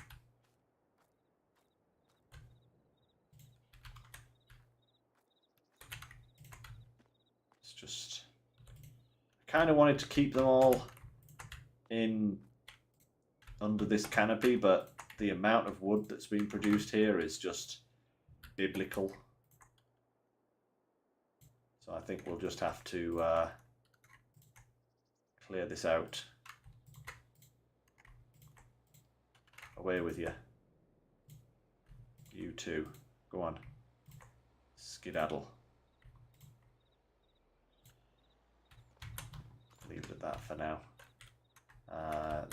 It's just... I kind of wanted to keep them all in under this canopy, but the amount of wood that's being produced here is just biblical. So I think we'll just have to clear this out. Away with you. You too. Go on. Skedaddle. Leave it at that for now.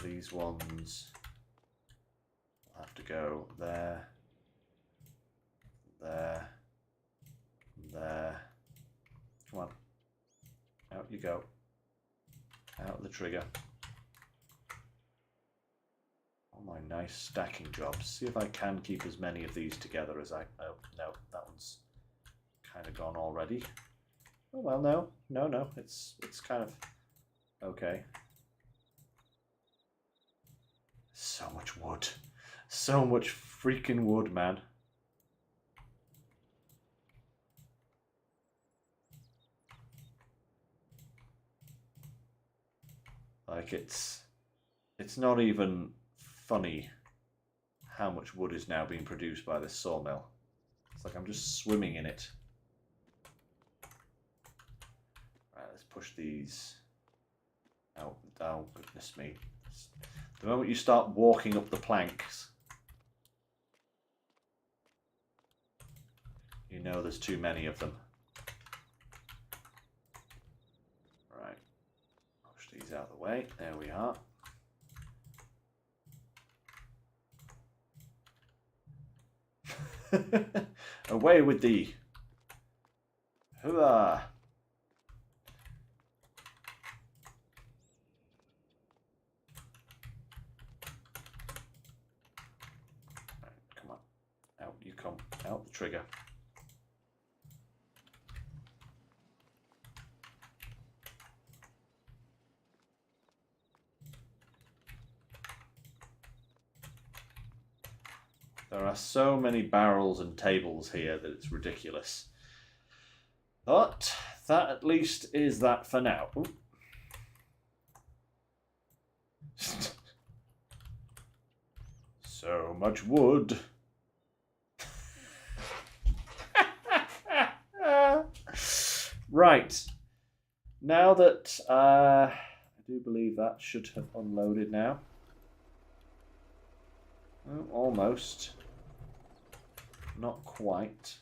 These ones will have to go there, there, there. Come on. Out you go. Out the trigger. Oh my nice stacking jobs. See if I can keep as many of these together as I... Oh, no, that one's kind of gone already. Oh, well, no. No. It's kind of... Okay. So much wood. So much freaking wood, man. Like, it's not even funny how much wood is now being produced by this sawmill. It's like I'm just swimming in it. Right, let's push these out. Oh, goodness me. The moment you start walking up the planks, you know there's too many of them. Right. Push these out of the way. There we are. Away with thee. Hooah. Right, come on. Out you come. Out the trigger. There are so many barrels and tables here that it's ridiculous. But that at least is that for now. So much wood. Right. Now that I do believe that should have unloaded now. Oh, almost. not quite.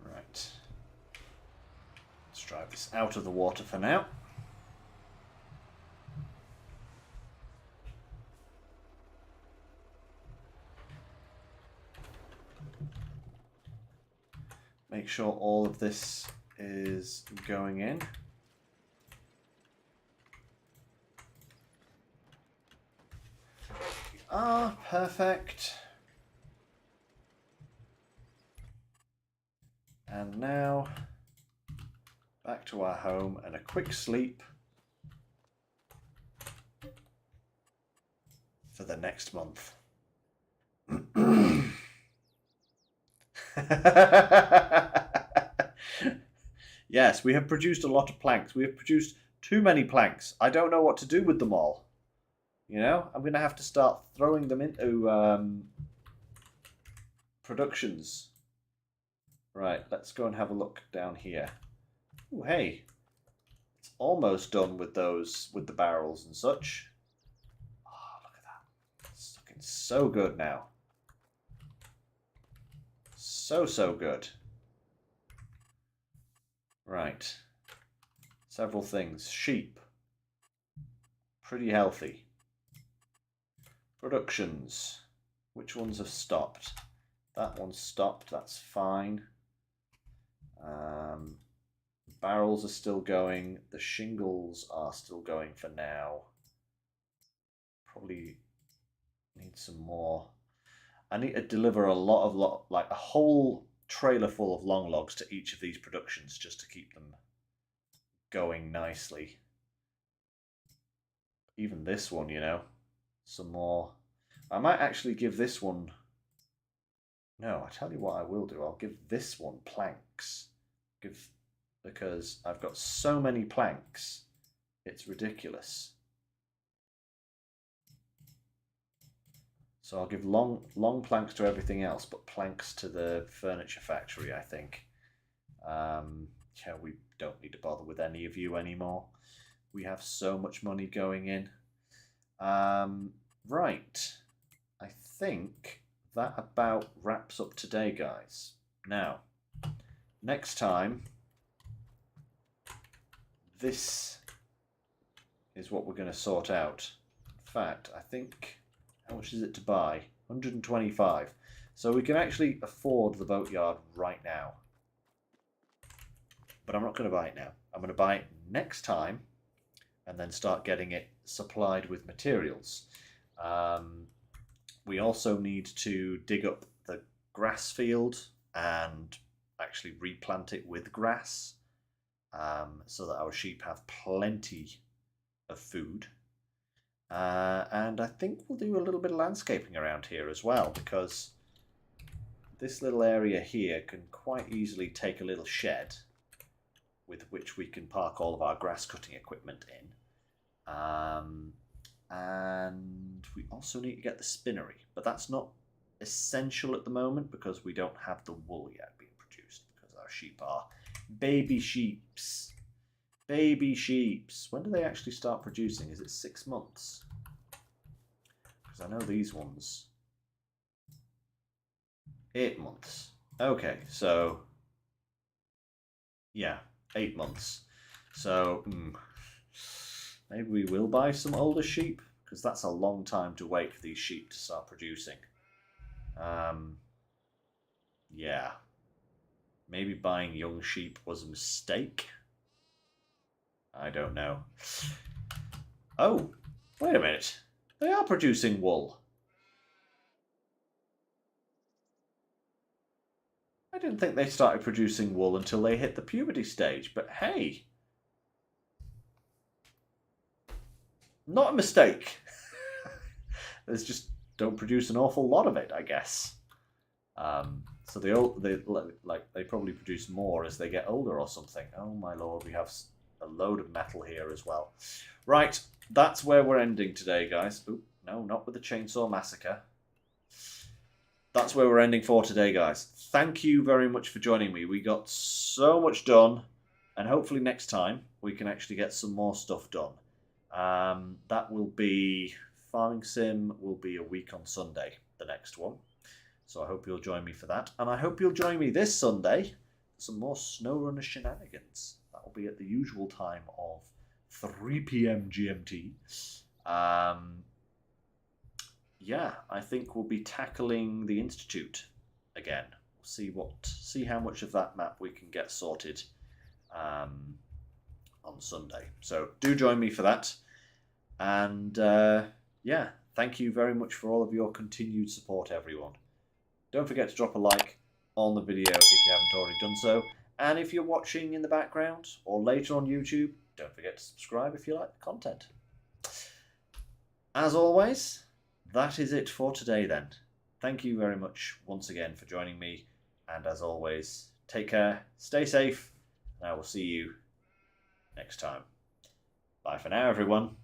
Right. Let's drive this out of the water for now. Make sure all of this is going in. Ah, perfect. And now, back to our home and a quick sleep for the next month. Yes, we have produced a lot of planks. We have produced too many planks. I don't know what to do with them all. You know, I'm going to have to start throwing them into productions. Right, let's go and have a look down here. Oh, hey. It's almost done with those, with the barrels and such. Oh, look at that. It's looking so good now. So good. Right. Several things. Sheep. Pretty healthy. Productions. Which ones have stopped? That one's stopped. That's fine. Barrels are still going. The shingles are still going for now. Probably need some more. I need to deliver like a whole trailer full of long logs to each of these productions just to keep them going nicely. Even this one, you know, some more. I might actually give this one. No, I tell you what I will do. I'll give this one planks. Because I've got so many planks. It's ridiculous. So I'll give long planks to everything else, but planks to the furniture factory, I think. Yeah, we don't need to bother with any of you anymore. We have so much money going in. Right. I think that about wraps up today, guys. Now, next time, this is what we're going to sort out. In fact, I think, how much is it to buy? 125. So we can actually afford the boatyard right now. But I'm not going to buy it now. I'm going to buy it next time and then start getting it supplied with materials. We also need to dig up the grass field and actually replant it with grass so that our sheep have plenty of food. And I think we'll do a little bit of landscaping around here as well, because this little area here can quite easily take a little shed with which we can park all of our grass cutting equipment in. And we also need to get the spinnery, but that's not essential at the moment because we don't have the wool yet being produced because our sheep are baby sheeps. Baby sheeps. When do they actually start producing? Is it 6 months? Because I know these ones. 8 months. Okay, so yeah, 8 months. So maybe we will buy some older sheep because that's a long time to wait for these sheep to start producing. Yeah. Maybe buying young sheep was a mistake. I don't know. Oh, wait a minute. They are producing wool. I didn't think they started producing wool until they hit the puberty stage, but hey. Not a mistake. There's just don't produce an awful lot of it, I guess. So they probably produce more as they get older or something. Oh my lord, we have a load of metal here as well. Right, that's where we're ending today, guys. Oop, no, not with the Chainsaw Massacre. That's where we're ending for today, guys. Thank you very much for joining me. We got so much done, and hopefully next time we can actually get some more stuff done. That will be... Farming Sim will be a week on Sunday, the next one. So I hope you'll join me for that. And I hope you'll join me this Sunday for some more SnowRunner shenanigans. That will be at the usual time of 3 p.m. GMT. Yeah, I think we'll be tackling the Institute again. We'll see how much of that map we can get sorted on Sunday. So do join me for that. And yeah, thank you very much for all of your continued support, everyone. Don't forget to drop a like on the video if you haven't already done so. And if you're watching in the background or later on YouTube, don't forget to subscribe if you like the content. As always, that is it for today then. Thank you very much once again for joining me. And as always, take care, stay safe, and I will see you next time. Bye for now, everyone.